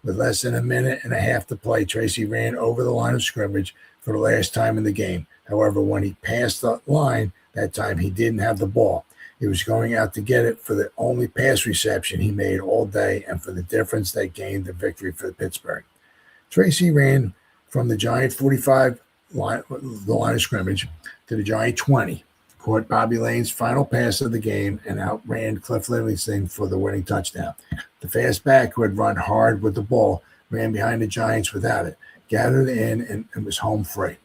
With less than a minute and a half to play, Tracy ran over the line of scrimmage for the last time in the game. However, when he passed the line that time, he didn't have the ball. He was going out to get it for the only pass reception he made all day and for the difference that gained the victory for Pittsburgh. Tracy ran from the Giant 45 line of scrimmage to the Giant 20, caught Bobby Lane's final pass of the game, and outran Cliff Livingston for the winning touchdown. The fast back, who had run hard with the ball, ran behind the Giants without it, gathered in, and was home free.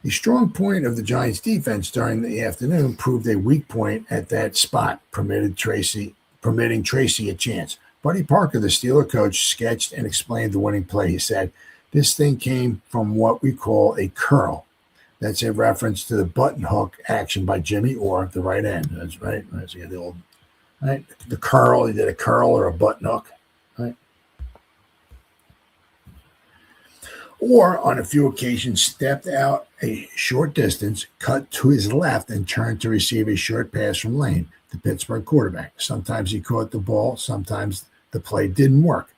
The strong point of the Giants' defense during the afternoon proved a weak point at that spot, permitting Tracy a chance. Buddy Parker, the Steeler coach, sketched and explained the winning play. He said, "This thing came from what we call a curl." That's a reference to the button hook action by Jimmy Orr, the right end. That's right. So you had the old, right? The curl. He did a curl or a button hook, right? Or on a few occasions stepped out a short distance, cut to his left, and turned to receive a short pass from Lane, the Pittsburgh quarterback. Sometimes he caught the ball. Sometimes the play didn't work.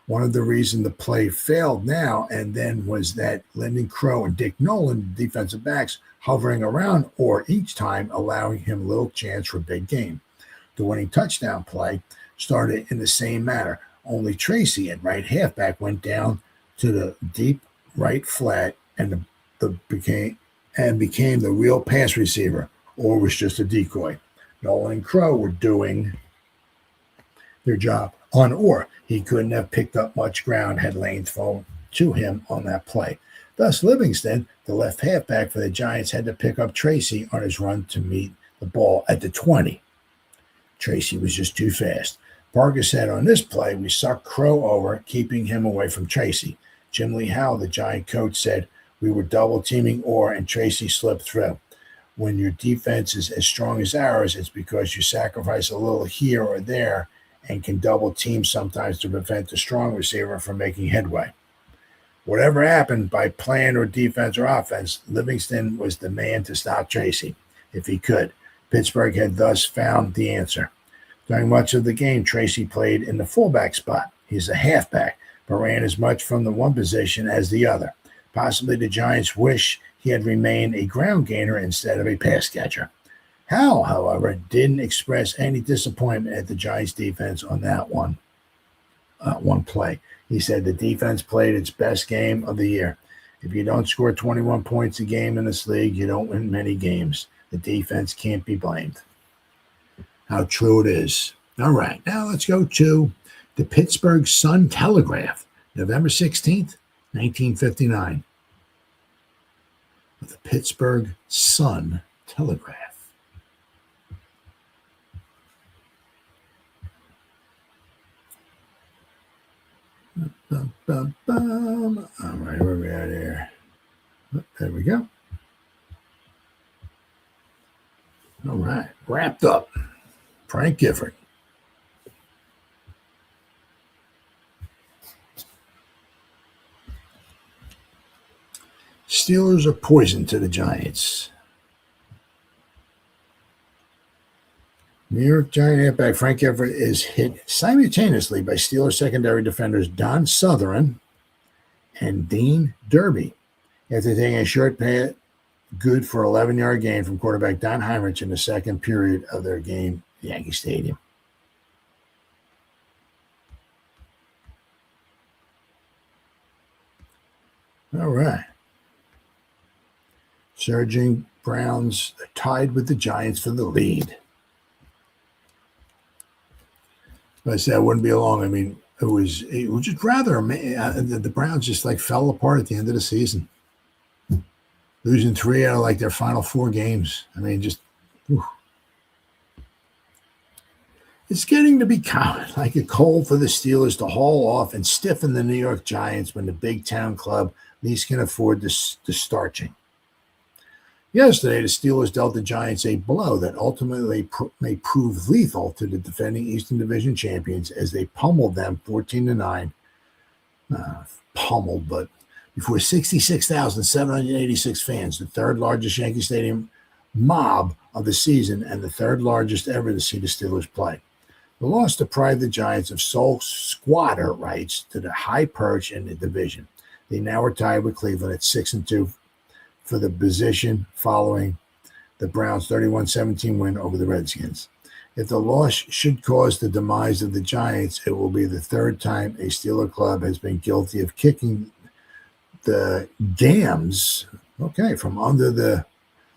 One of the reasons the play failed now and then was that Lyndon Crow and Dick Nolan, the defensive backs, hovering around Orr each time, allowing him little chance for a big game. The winning touchdown play started in the same manner. Only Tracy at right halfback went down to the deep right flat and became the real pass receiver. Orr was just a decoy. Nolan and Crow were doing their job on Orr. He couldn't have picked up much ground had Lane thrown to him on that play. Thus, Livingston, the left halfback for the Giants, had to pick up Tracy on his run to meet the ball at the 20. Tracy was just too fast. Parker said, "On this play, we sucked Crow over, keeping him away from Tracy." Jim Lee Howell, the Giant coach, said, "We were double-teaming Orr, and Tracy slipped through. When your defense is as strong as ours, it's because you sacrifice a little here or there and can double team sometimes to prevent the strong receiver from making headway." Whatever happened by plan or defense or offense, Livingston was the man to stop Tracy if he could. Pittsburgh had thus found the answer. During much of the game, Tracy played in the fullback spot. He's a halfback, but ran as much from the one position as the other. Possibly the Giants wish he had remained a ground gainer instead of a pass catcher. Howell, however, didn't express any disappointment at the Giants' defense on that one play. He said the defense played its best game of the year. If you don't score 21 points a game in this league, you don't win many games. The defense can't be blamed. How true it is. All right, now let's go to the Pittsburgh Sun-Telegraph, November 16th, 1959. The Pittsburgh Sun-Telegraph. Bum, bum, bum. All right, where are we at here? There we go. All right, wrapped up. Frank Gifford. Steelers are poison to the Giants. New York Giant halfback Frank Gifford is hit simultaneously by Steelers secondary defenders Don Sutherland and Dean Derby after taking a short pass, good for 11-yard gain from quarterback Don Heinrich in the second period of their game at Yankee Stadium. All right. Surging Browns tied with the Giants for the lead. But I said it wouldn't be long. I mean, it was just rather amazing. The Browns just like fell apart at the end of the season, losing 3 out of like their final 4 games. I mean, just whew. It's getting to be common, like a cold for the Steelers to haul off and stiffen the New York Giants when the big town club least can afford the starching. Yesterday, the Steelers dealt the Giants a blow that ultimately may prove lethal to the defending Eastern Division champions as they pummeled them 14-9. Pummeled, but before 66,786 fans, the third largest Yankee Stadium mob of the season and the third largest ever to see the Steelers play. The loss deprived the Giants of sole squatter rights to the high perch in the division. They now are tied with Cleveland at 6-2 for the position following the Browns' 31-17 win over the Redskins. If the loss should cause the demise of the Giants, it will be the third time a Steeler club has been guilty of kicking the Gams, from under the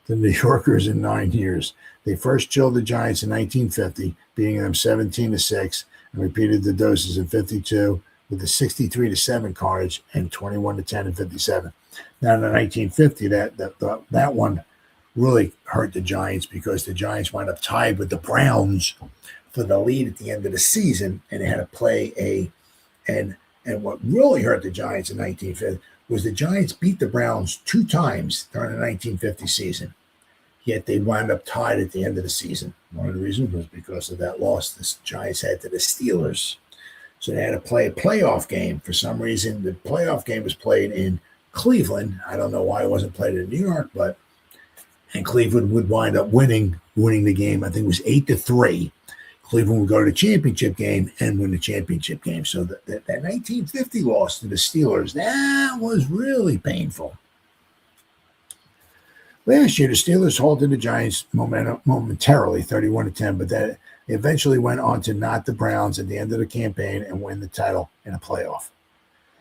New Yorkers in 9 years. They first chilled the Giants in 1950, beating them 17-6, and repeated the doses in 52 with a 63-7 carnage and 21-10 in 57. Now in the 1950, that one really hurt the Giants because the Giants wound up tied with the Browns for the lead at the end of the season, and they had to play and what really hurt the Giants in 1950 was the Giants beat the Browns 2 times during the 1950 season. Yet they wound up tied at the end of the season. One of the reasons was because of that loss the Giants had to the Steelers. So they had to play a playoff game. For some reason, the playoff game was played in Cleveland. I don't know why it wasn't played in New York, and Cleveland would wind up winning the game. I think it was 8-3. Cleveland would go to the championship game and win the championship game. So that 1950 loss to the Steelers, that was really painful. Last year, the Steelers halted the Giants momentarily, 31-10, but that eventually went on to knock the Browns at the end of the campaign and win the title in a playoff.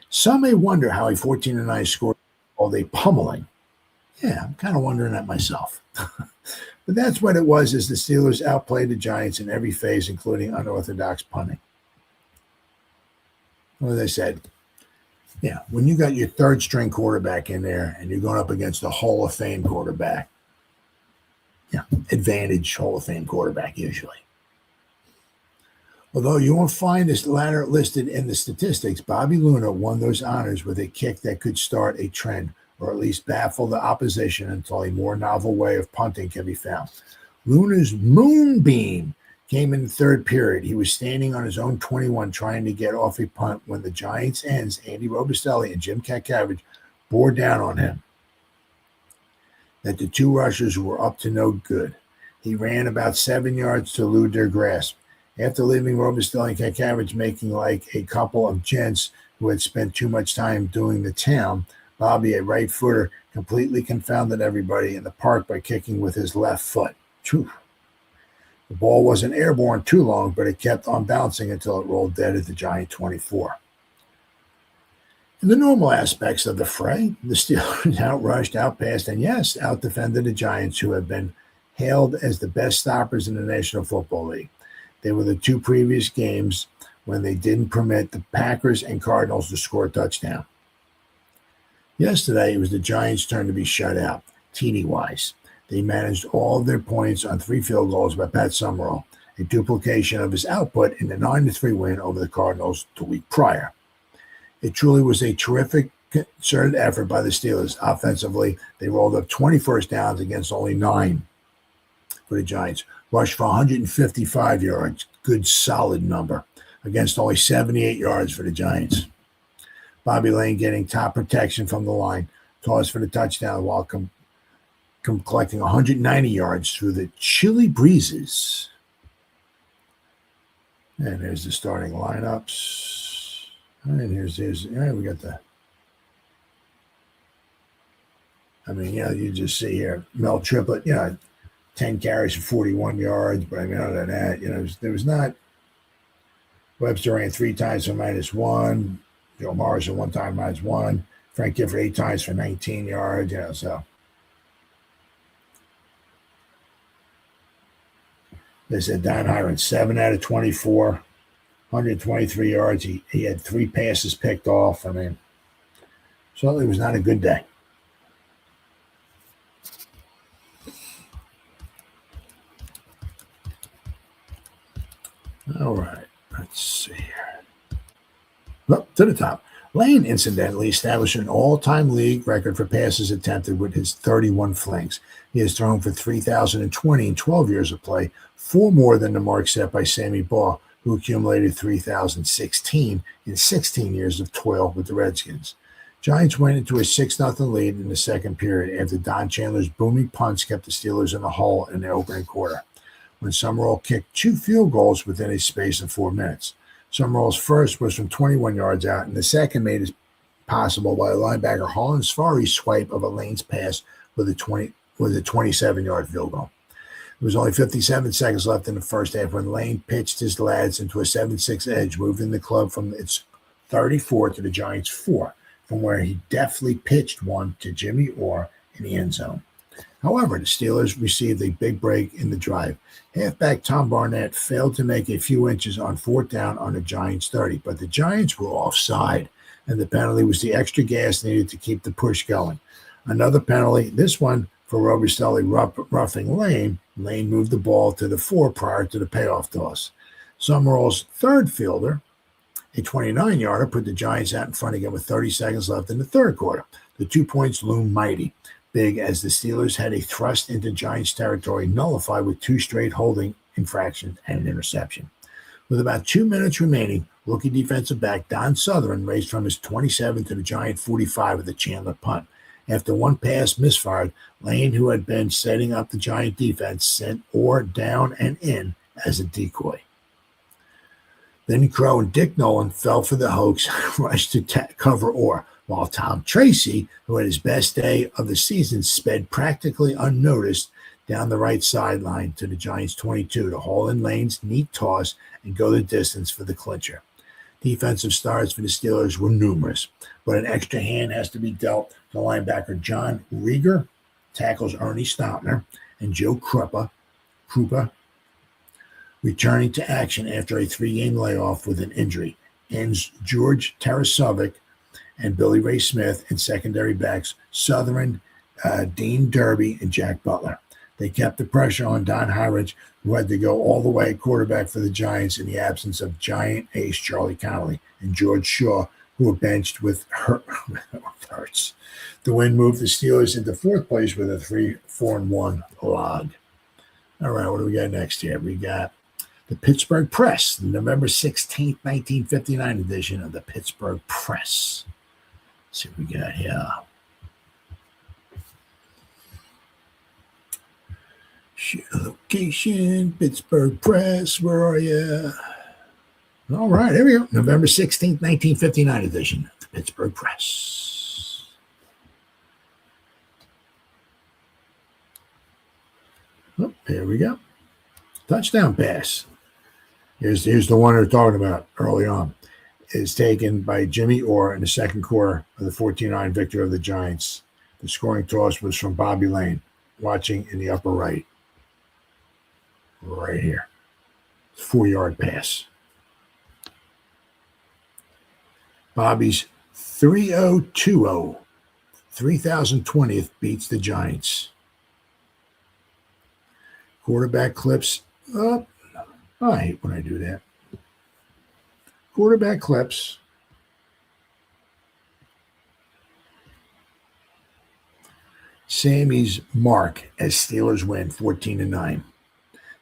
Some may wonder how a 14-9 score called a pummeling. Yeah, I'm kind of wondering that myself. But that's what it was, as the Steelers outplayed the Giants in every phase, including unorthodox punting. Well, as I said, when you got your third-string quarterback in there and you're going up against a Hall of Fame quarterback, advantage Hall of Fame quarterback usually. Although you won't find this latter listed in the statistics, Bobby Luna won those honors with a kick that could start a trend, or at least baffle the opposition until a more novel way of punting can be found. Luna's moonbeam came in the third period. He was standing on his own 21 trying to get off a punt when the Giants' ends, Andy Robustelli and Jim Kakavage, bore down on him. That the two rushers were up to no good. He ran about 7 yards to elude their grasp. After leaving Robustelli and Kakavage making like a couple of gents who had spent too much time doing the town, Bobby, a right footer, completely confounded everybody in the park by kicking with his left foot. Whew. The ball wasn't airborne too long, but it kept on bouncing until it rolled dead at the Giant 24. In the normal aspects of the fray, the Steelers outrushed, outpassed, and yes, outdefended the Giants, who have been hailed as the best stoppers in the National Football League. They were the 2 previous games when they didn't permit the Packers and Cardinals to score a touchdown. Yesterday, it was the Giants' turn to be shut out, TD-wise. They managed all of their points on 3 field goals by Pat Summerall, a duplication of his output in the 9-3 win over the Cardinals the week prior. It truly was a terrific concerted effort by the Steelers. Offensively, they rolled up 20 first downs against only 9 for the Giants. Rushed for 155 yards, good solid number, against only 78 yards for the Giants. Bobby Lane getting top protection from the line, tossed for the touchdown while collecting 190 yards through the chilly breezes. And there's the starting lineups. And here's we got the. You just see here Mel Triplett, 10 carries for 41 yards. But other than that, there was not. Webster ran 3 times for -1. Joe Morrison 1 time -1. Frank Gifford 8 times for 19 yards. So. They said Don Hiron, 7 out of 24, 123 yards. He had 3 passes picked off. Certainly was not a good day. All right, let's see here. Up to the top. Lane, incidentally, established an all-time league record for passes attempted with his 31 flings. He has thrown for 3,020 in 12 years of play, 4 more than the mark set by Sammy Baugh, who accumulated 3,016 in 16 years of toil with the Redskins. Giants went into a 6-0 lead in the second period after Don Chandler's booming punts kept the Steelers in the hole in the opening quarter, when Summerall kicked 2 field goals within a space of 4 minutes. Summerall's first was from 21 yards out, and the second made it possible by linebacker Holland Sfari's swipe of a Lane's pass with a 27-yard field goal. There was only 57 seconds left in the first half when Lane pitched his lads into a 7-6 edge, moving the club from its 34 to the Giants' 4, from where he deftly pitched one to Jimmy Orr in the end zone. However, the Steelers received a big break in the drive. Halfback Tom Barnett failed to make a few inches on 4th down on the Giants' 30, but the Giants were offside, and the penalty was the extra gas needed to keep the push going. Another penalty, this one for Robustelli roughing Lane. Lane moved the ball to the 4 prior to the payoff toss. Summerall's third fielder, a 29-yarder, put the Giants out in front again with 30 seconds left in the third quarter. The 2 points loomed mighty big as the Steelers had a thrust into Giants territory nullified with 2 straight holding infractions and an interception. With about 2 minutes remaining, rookie defensive back Don Sutherland raced from his 27 to the Giant 45 with a Chandler punt. After one pass misfired, Lane, who had been setting up the Giant defense, sent Orr down and in as a decoy. Then Crow and Dick Nolan fell for the hoax, rushed to cover Orr, while Tom Tracy, who had his best day of the season, sped practically unnoticed down the right sideline to the Giants' 22 to haul in Lane's neat toss and go the distance for the clincher. Defensive starts for the Steelers were numerous, but an extra hand has to be dealt to linebacker John Rieger, tackles Ernie Stautner, and Joe Krupa, returning to action after a 3-game layoff with an injury, ends George Tarasovic and Billy Ray Smith, and secondary backs Sutherland, Dean Derby, and Jack Butler. They kept the pressure on Don Hirich, who had to go all the way quarterback for the Giants in the absence of Giant ace Charlie Connolly and George Shaw, who were benched with Hurts. The win moved the Steelers into 4th place with a 4-1 log. All right, what do we got next here? We got the Pittsburgh Press, the November 16th, 1959 edition of the Pittsburgh Press. Let's see what we got here. Location, Pittsburgh Press, where are you? All right, here we go. November 16th, 1959 edition of the Pittsburgh Press. Oh, here we go. Touchdown pass. Here's the one we were talking about early on. Is taken by Jimmy Orr in the second quarter of the 14-9 victory of the Giants. The scoring toss was from Bobby Lane, watching in the upper right. Right here. 4-yard pass. Bobby's 3020, 3020th beats the Giants. Quarterback clips up. I hate when I do that. Quarterback clips. Sammy's mark as Steelers win 14-9.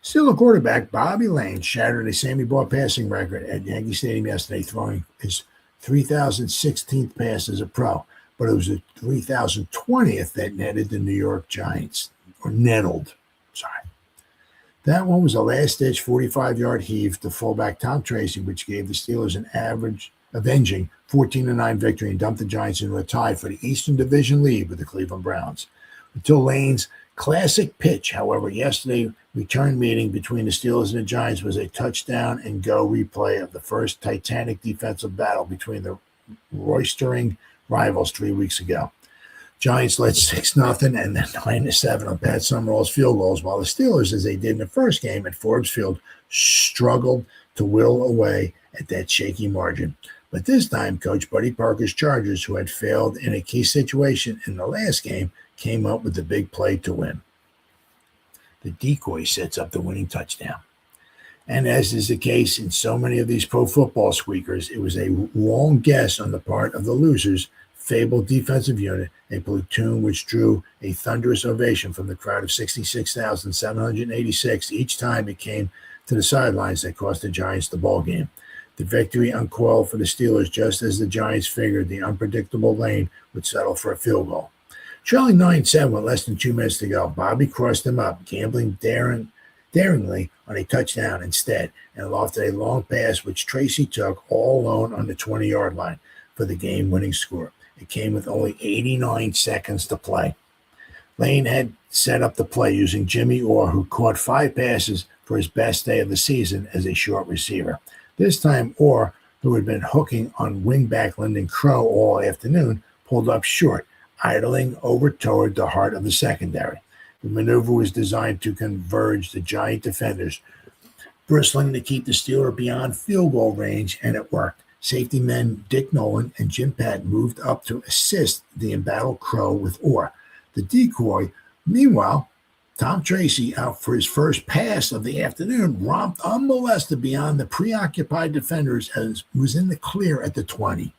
Still a quarterback, Bobby Lane shattered a Sammy Baugh passing record at Yankee Stadium yesterday, throwing his 3,016th pass as a pro. But it was the 3,020th that netted the New York Giants, or nettled. Sorry. That one was a last-ditch 45-yard heave to fullback Tom Tracy, which gave the Steelers an avenging 14-9 victory and dumped the Giants into a tie for the Eastern Division lead with the Cleveland Browns. Until Lane's classic pitch, however, yesterday return meeting between the Steelers and the Giants was a touchdown-and-go replay of the first titanic defensive battle between the roistering rivals 3 weeks ago. Giants led 6-0 and then 9-7 on Pat Summerall's field goals, while the Steelers, as they did in the first game at Forbes Field, struggled to will away at that shaky margin. But this time, Coach Buddy Parker's Chargers, who had failed in a key situation in the last game, came up with the big play to win. The decoy sets up the winning touchdown. And as is the case in so many of these pro football squeakers, it was a wrong guess on the part of the losers' fabled defensive unit, a platoon which drew a thunderous ovation from the crowd of 66,786 each time it came to the sidelines that cost the Giants the ball game. The victory uncoiled for the Steelers just as the Giants figured the unpredictable Lane would settle for a field goal. Trailing 9-7 with less than 2 minutes to go, Bobby crossed him up, gambling daringly on a touchdown instead, and lofted a long pass which Tracy took all alone on the 20-yard line for the game-winning score. It came with only 89 seconds to play. Lane had set up the play using Jimmy Orr, who caught 5 passes for his best day of the season as a short receiver. This time, Orr, who had been hooking on wingback Lyndon Crow all afternoon, pulled up short, idling over toward the heart of the secondary. The maneuver was designed to converge the Giant defenders, bristling to keep the Steeler beyond field goal range, and it worked. Safety men Dick Nolan and Jim Patton moved up to assist the embattled Crow with Orr. The decoy, meanwhile, Tom Tracy, out for his first pass of the afternoon, romped unmolested beyond the preoccupied defenders and was in the clear at the 20.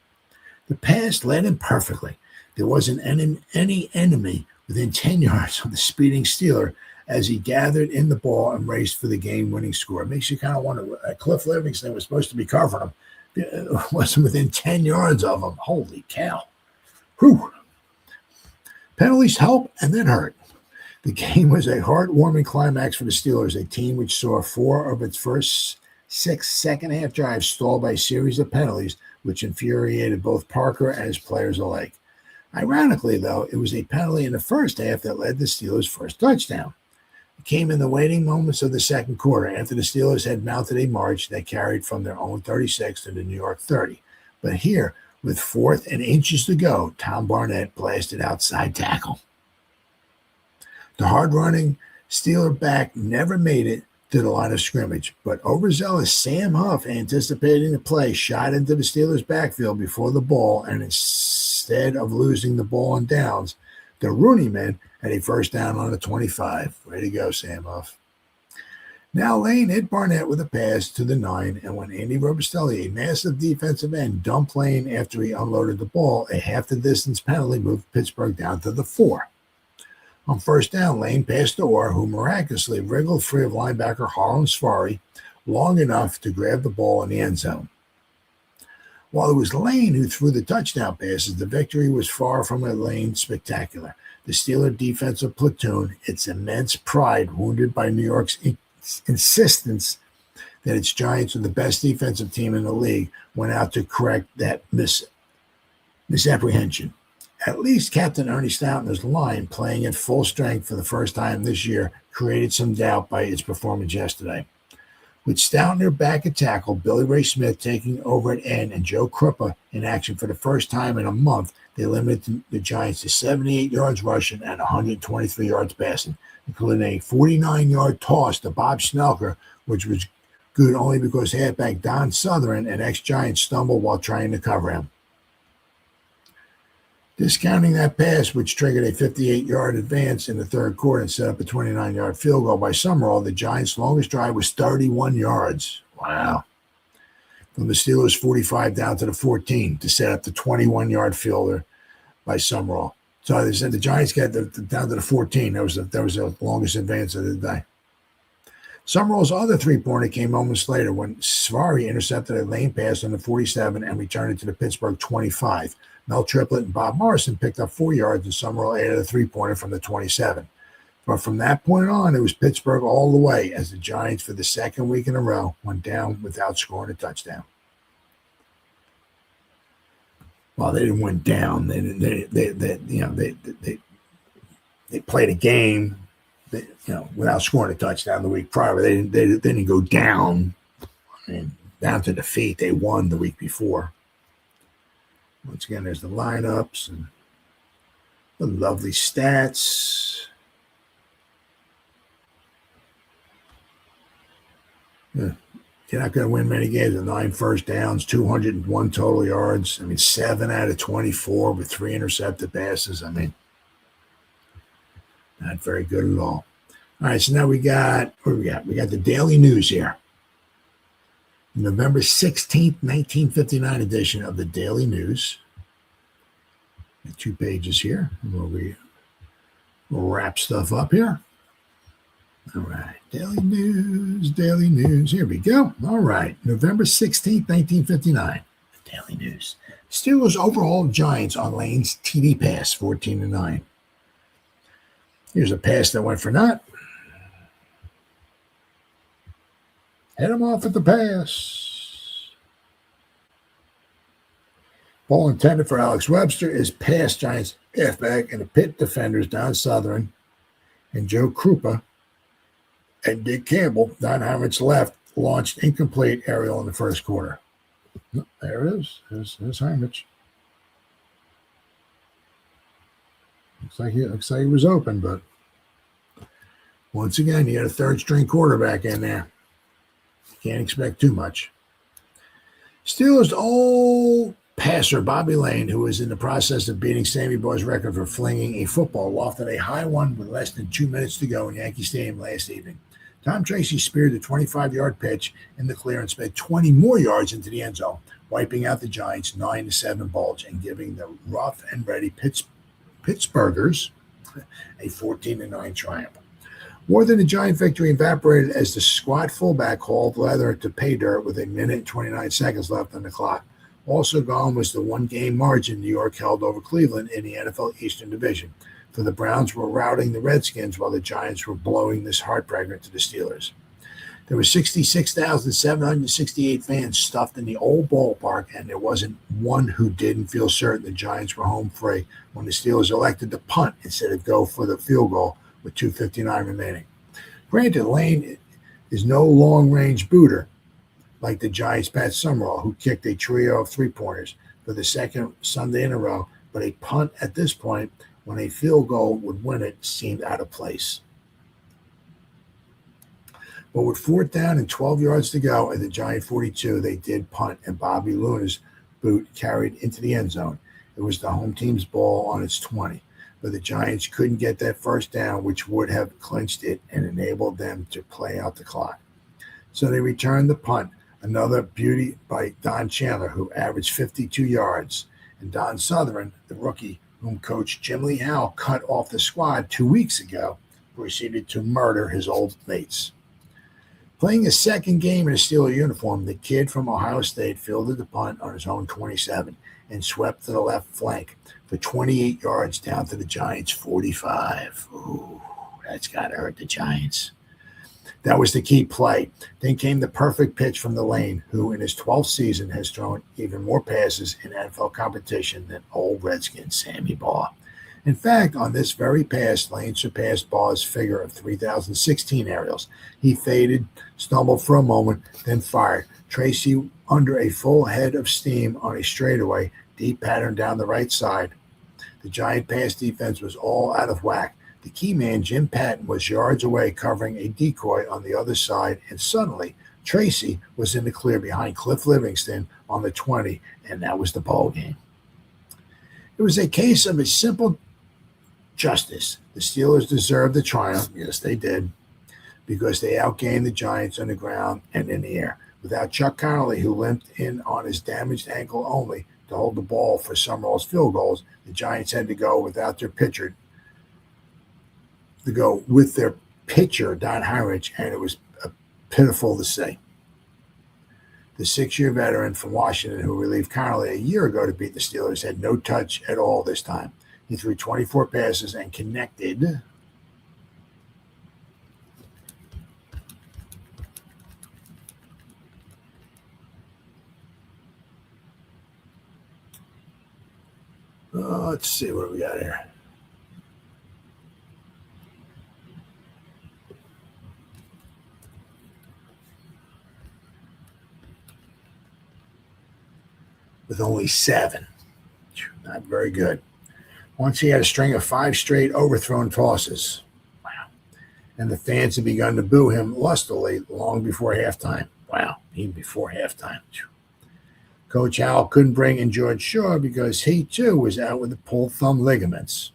The pass led him perfectly. There wasn't any enemy within 10 yards of the speeding Steeler as he gathered in the ball and raced for the game-winning score. It makes you kind of wonder, Cliff Livingston was supposed to be covering him. It wasn't within 10 yards of him. Holy cow. Whew. Penalties help and then hurt. The game was a heartwarming climax for the Steelers, a team which saw 4 of its first 6 second-half drives stalled by a series of penalties, which infuriated both Parker and his players alike. Ironically, though, it was a penalty in the first half that led the Steelers' first touchdown. It came in the waning moments of the second quarter after the Steelers had mounted a march that carried from their own 36 to the New York 30. But here, with 4th and inches to go, Tom Barnett blasted outside tackle. The hard-running Steeler back never made it to the line of scrimmage, but overzealous Sam Huff, anticipating the play, shot into the Steelers' backfield before the ball, and instead of losing the ball on downs, the Rooney men had a first down on the 25. Way to go, Sam Huff. Now Lane hit Barnett with a pass to the 9, and when Andy Robustelli, a massive defensive end, dumped Lane after he unloaded the ball, a half-the-distance penalty moved Pittsburgh down to the 4. On first down, Lane passed to Orr, who miraculously wriggled free of linebacker Harlan Safari long enough to grab the ball in the end zone. While it was Lane who threw the touchdown passes, the victory was far from a Lane spectacular. The Steeler defensive platoon, its immense pride wounded by New York's insistence that its Giants were the best defensive team in the league, went out to correct that misapprehension. At least Captain Ernie Stautner's line, playing at full strength for the first time this year, created some doubt by its performance yesterday. With Stautner back at tackle, Billy Ray Smith taking over at end, and Joe Kruppa in action for the first time in a month, they limited the Giants to 78 yards rushing and 123 yards passing, including a 49-yard toss to Bob Schnelker, which was good only because halfback Don Sutherland, an ex-Giant, stumbled while trying to cover him. Discounting that pass, which triggered a 58-yard advance in the third quarter and set up a 29-yard field goal by Summerall, the Giants' longest drive was 31 yards. Wow. From the Steelers' 45 down to the 14 to set up the 21-yard fielder by Summerall. So they said the Giants got down to the 14. That was the longest advance of the day. Summerall's other three-pointer came moments later when Safari intercepted a lane pass on the 47 and returned it to the Pittsburgh 25. Mel Triplett and Bob Morrison picked up 4 yards, and Summerall added a three-pointer from the 27. But from that point on, it was Pittsburgh all the way as the Giants, for the second week in a row, went down without scoring a touchdown. Well, they didn't went down. They played a game, without scoring a touchdown the week prior. But they didn't go down. Down to defeat. They won the week before. Once again, there's the lineups and the lovely stats. Yeah. You're not going to win many games with 9 first downs, 201 total yards. 7 out of 24 with 3 intercepted passes. Not very good at all. All right, so now we got, what do we got? We got the Daily News here. November 16th, 1959 edition of the Daily News. 2 pages here. We'll wrap stuff up here. All right. Daily News, Daily News. Here we go. All right. November 16th, 1959. Daily News. Steelers overhauled Giants on Lane's TD pass, 14-9. Here's a pass that went for naught. Head him off at the pass. Ball intended for Alex Webster is past Giants halfback and the Pitt defenders Don Southern and Joe Krupa and Dick Campbell. Don Heinrich's left launched incomplete aerial in the first quarter. There it is. There's Heinrich. Looks like he was open, but once again, you got a third-string quarterback in there. Can't expect too much. Steelers' old passer, Bobby Lane, who was in the process of beating Sammy Baugh's record for flinging a football, lofted a high one with less than 2 minutes to go in Yankee Stadium last evening. Tom Tracy speared the 25-yard pitch in the clear and sped 20 more yards into the end zone, wiping out the Giants' 9-7 bulge and giving the rough and ready Pittsburghers a 14-9 triumph. More than a Giant victory evaporated as the squad fullback hauled leather to pay dirt with 1 minute and 29 seconds left on the clock. Also gone was the one-game margin New York held over Cleveland in the NFL Eastern Division, for the Browns were routing the Redskins while the Giants were blowing this heartbreaker to the Steelers. There were 66,768 fans stuffed in the old ballpark, and there wasn't one who didn't feel certain the Giants were home free when the Steelers elected to punt instead of go for the field goal with 2:59 remaining. Granted, Lane is no long-range booter like the Giants' Pat Summerall, who kicked a trio of three-pointers for the second Sunday in a row, but a punt at this point, when a field goal would win it, seemed out of place. But with 4th down and 12 yards to go at the Giant 42, they did punt, and Bobby Luna's boot carried into the end zone. It was the home team's ball on its 20. But the Giants couldn't get that first down, which would have clinched it and enabled them to play out the clock. So they returned the punt, another beauty by Don Chandler, who averaged 52 yards, and Don Southern, the rookie whom coach Jim Lee Howell cut off the squad 2 weeks ago, proceeded to murder his old mates. Playing a second game in a Steeler uniform, the kid from Ohio State fielded the punt on his own 27 and swept to the left flank for 28 yards down to the Giants' 45. Ooh, that's got to hurt the Giants. That was the key play. Then came the perfect pitch from the Lane, who in his 12th season has thrown even more passes in NFL competition than old Redskin Sammy Baugh. In fact, on this very pass, Lane surpassed Baugh's figure of 3,016 aerials. He faded, stumbled for a moment, then fired. Tracy under a full head of steam on a straightaway, deep pattern down the right side. The Giant pass defense was all out of whack. The key man, Jim Patton, was yards away covering a decoy on the other side, and suddenly Tracy was in the clear behind Cliff Livingston on the 20, and that was the ball game. It was a case of a simple justice. The Steelers deserved the triumph. Yes, they did, because they outgained the Giants on the ground and in the air. Without Chuck Connolly, who limped in on his damaged ankle only to hold the ball for Summerall's field goals, the Giants had to go without their pitcher, Don Heinrich, and it was pitiful to see. The 6-year veteran from Washington, who relieved Connolly a year ago to beat the Steelers, had no touch at all this time. He threw 24 passes and connected let's see what we got here. With only 7. Not very good. Once he had a string of 5 straight overthrown tosses. Wow. And the fans had begun to boo him lustily long before halftime. Wow. Even before halftime. Coach Howell couldn't bring in George Shaw because he, too, was out with the pulled thumb ligaments.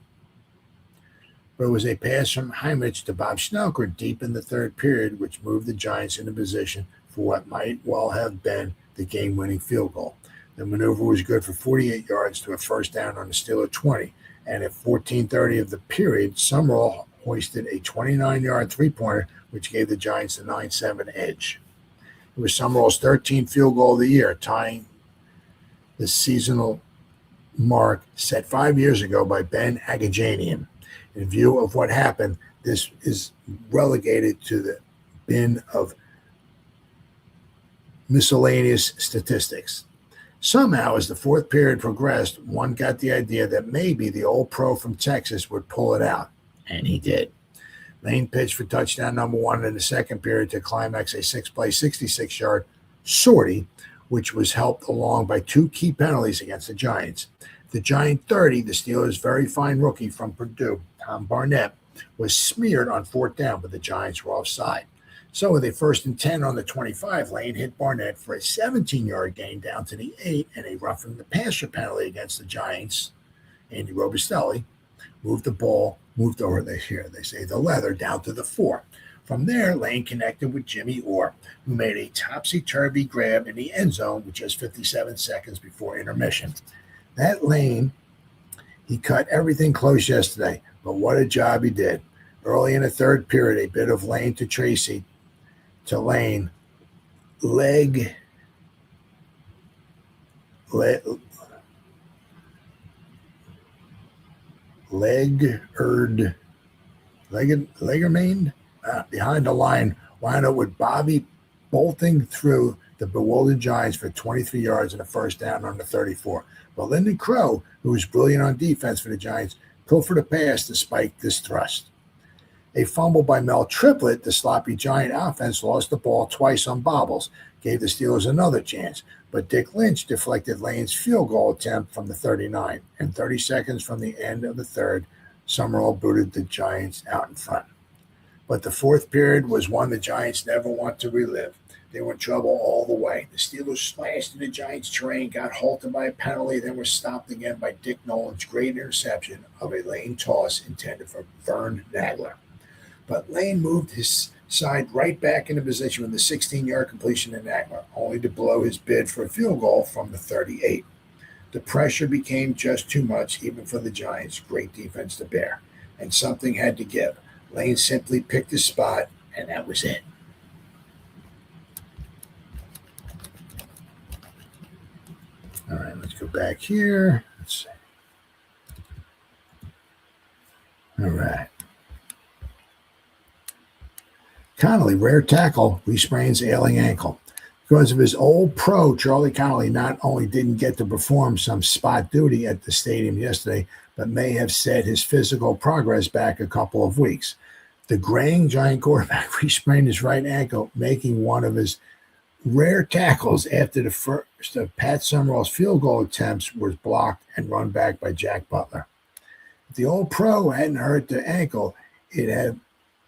But it was a pass from Heinrich to Bob Schnelker deep in the third period, which moved the Giants into position for what might well have been the game-winning field goal. The maneuver was good for 48 yards to a first down on the Steeler 20, and at 14:30 of the period, Summerall hoisted a 29-yard three-pointer, which gave the Giants a 9-7 edge. It was Summerall's 13th field goal of the year, tying the seasonal mark set 5 years ago by Ben Agajanian. In view of what happened, this is relegated to the bin of miscellaneous statistics. Somehow, as the fourth period progressed, one got the idea that maybe the old pro from Texas would pull it out, and he did. Lane pitched for touchdown number 1 in the second period to climax a 6-play, 66-yard sortie, which was helped along by 2 key penalties against the Giants. The Giant 30, the Steelers' very fine rookie from Purdue, Tom Barnett, was smeared on fourth down, but the Giants were offside. So with a 1st and 10 on the 25, Lane hit Barnett for a 17-yard gain down to the 8 and a roughing the passer penalty against the Giants. Andy Robustelli moved over the leather down to the 4. From there, Lane connected with Jimmy Orr, who made a topsy-turvy grab in the end zone with just 57 seconds before intermission. That Lane, he cut everything close yesterday, but what a job he did. Early in the third period, a bit of Lane to Tracy to Lane, legged behind the line, wound up with Bobby bolting through the bewildered Giants for 23 yards and a first down on the 34. But Lyndon Crow, who was brilliant on defense for the Giants, pilfered a pass despite this thrust. A fumble by Mel Triplett, the sloppy Giant offense lost the ball twice on bobbles, gave the Steelers another chance, but Dick Lynch deflected Lane's field goal attempt from the 39, and 30 seconds from the end of the third, Summerall booted the Giants out in front. But the fourth period was one the Giants never want to relive. They were in trouble all the way. The Steelers slashed into the Giants' terrain, got halted by a penalty, then were stopped again by Dick Nolan's great interception of a Lane toss intended for Vern Nagler. But Lane moved his side right back into position with a 16-yard completion to Nagler, only to blow his bid for a field goal from the 38. The pressure became just too much, even for the Giants' great defense to bear, and something had to give. Lane simply picked his spot, and that was it. All right, let's go back here. Let's see. All right. Connolly, rare tackle, re-sprains ailing ankle. Because of his old pro, Charlie Connolly not only didn't get to perform some spot duty at the stadium yesterday, but may have set his physical progress back a couple of weeks. The graying Giant quarterback re-sprained his right ankle, making one of his rare tackles after the first of Pat Summerall's field goal attempts was blocked and run back by Jack Butler. If the old pro hadn't hurt the ankle,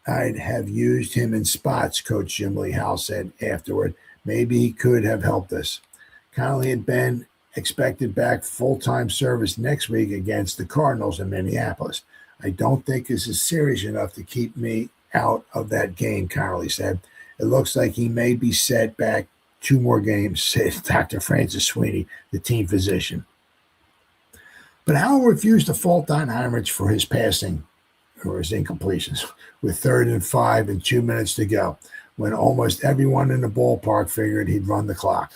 I'd have used him in spots, Coach Jim Lee Howell said afterward. Maybe he could have helped us. Connolly had been expected back full-time service next week against the Cardinals in Minneapolis. I don't think this is serious enough to keep me out of that game, Connolly said. It looks like he may be set back 2 more games, said Dr. Francis Sweeney, the team physician. But Howell refused to fault Don Heinrich for his passing or his incompletions with 3rd and 5 and 2 minutes to go, when almost everyone in the ballpark figured he'd run the clock.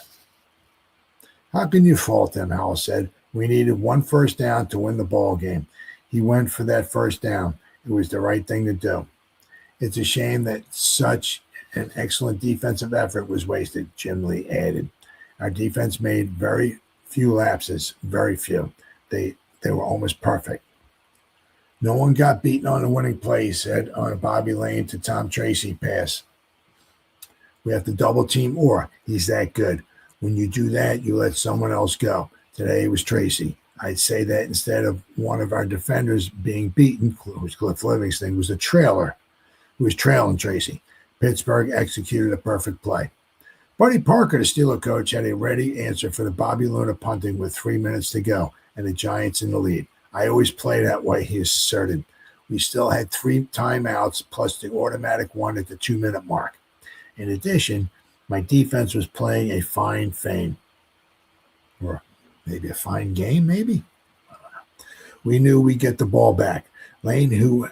How can you fault him, Howell said. We needed 1 first down to win the ball game. He went for that first down. It was the right thing to do. It's a shame that such an excellent defensive effort was wasted, Jim Lee added. Our defense made very few lapses, very few. They were almost perfect. No one got beaten on a winning play, he said, on a Bobby Lane to Tom Tracy pass. We have to double team Orr. He's that good. When you do that, you let someone else go. Today it was Tracy. I'd say that instead of one of our defenders being beaten, who was Cliff Livingston, was a trailer who was trailing Tracy. Pittsburgh executed a perfect play. Buddy Parker, the Steeler coach, had a ready answer for the Bobby Luna punting with 3 minutes to go and the Giants in the lead. I always play that way, he asserted. We still had 3 timeouts plus the automatic one at the 2-minute mark. In addition, My defense was playing a fine fame, or maybe a fine game, maybe. We knew we'd get the ball back. Lane, who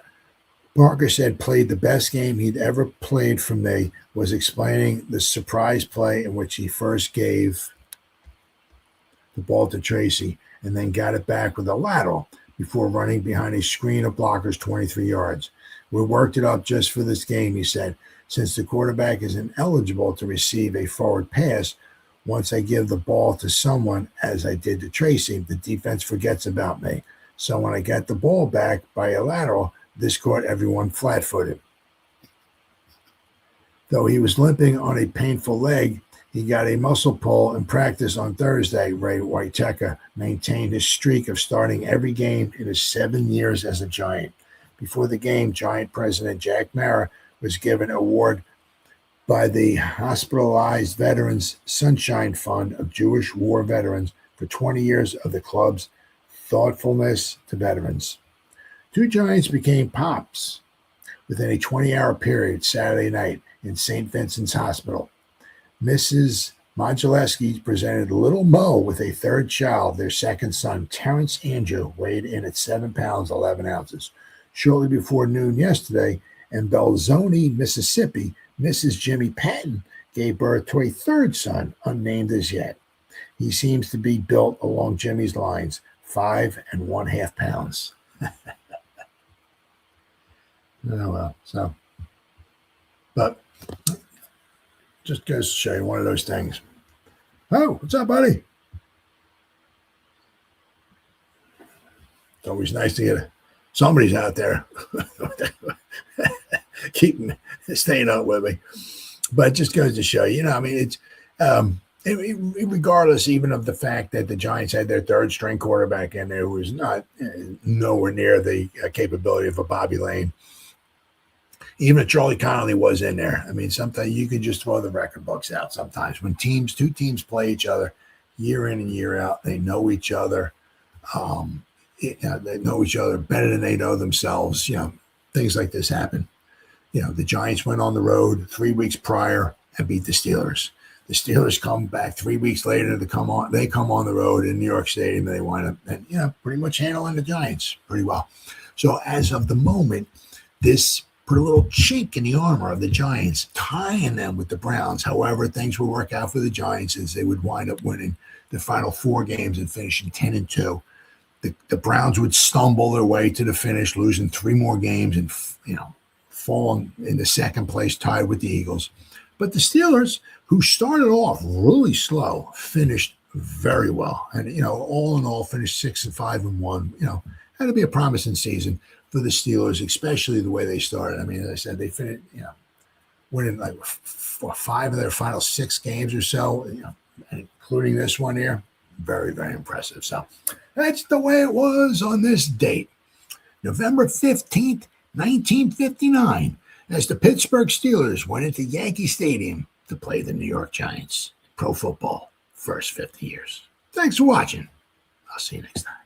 Parker said played the best game he'd ever played for me, was explaining the surprise play in which he first gave the ball to Tracy and then got it back with a lateral before running behind a screen of blockers 23 yards. We worked it up just for this game, he said. Since the quarterback is ineligible to receive a forward pass, once I give the ball to someone, as I did to Tracy, the defense forgets about me. So when I got the ball back by a lateral, this caught everyone flat-footed. Though he was limping on a painful leg, he got a muscle pull in practice on Thursday. Ray Whitechecker maintained his streak of starting every game in his 7 years as a Giant. Before the game, Giant President Jack Mara was given an award by the Hospitalized Veterans Sunshine Fund of Jewish War Veterans for 20 years of the club's thoughtfulness to veterans. 2 Giants became Pops within a 20-hour period Saturday night in St. Vincent's Hospital. Mrs. Modulewski presented little Mo with a third child. Their second son, Terrence Andrew, weighed in at 7 pounds, 11 ounces. Shortly before noon yesterday, in Belzoni, Mississippi, Mrs. Jimmy Patton gave birth to a third son, unnamed as yet. He seems to be built along Jimmy's lines, 5 1/2 pounds. Oh, well, so, but just goes to show you one of those things. Oh, what's up, buddy? It's always nice to get somebody's out there staying up with me. But it just goes to show you, I mean, it's regardless even of the fact that the Giants had their third string quarterback in there who was not nowhere near the capability of a Bobby Lane. Even if Charlie Connolly was in there, I mean, sometimes you can just throw the record books out. Sometimes when two teams play each other year in and year out, they know each other. They know each other better than they know themselves. Things like this happen. The Giants went on the road 3 weeks prior and beat the Steelers. The Steelers come back 3 weeks later to come on. They come on the road in New York Stadium and they wind up, pretty much handling the Giants pretty well. So as of the moment, this put a little chink in the armor of the Giants, tying them with the Browns. However, things would work out for the Giants as they would wind up winning the final 4 games and finishing 10-2. The Browns would stumble their way to the finish, losing 3 more games and, falling in the second place, tied with the Eagles. But the Steelers, who started off really slow, finished very well. And, all in all, finished 6-5-1. Had to be a promising season for the Steelers, especially the way they started. I mean, as I said, they finished, winning like 5 of their final 6 games or so, including this one here. Very, very impressive. So that's the way it was on this date, November 15th, 1959, as the Pittsburgh Steelers went into Yankee Stadium to play the New York Giants. Pro football, first 50 years. Thanks for watching. I'll see you next time.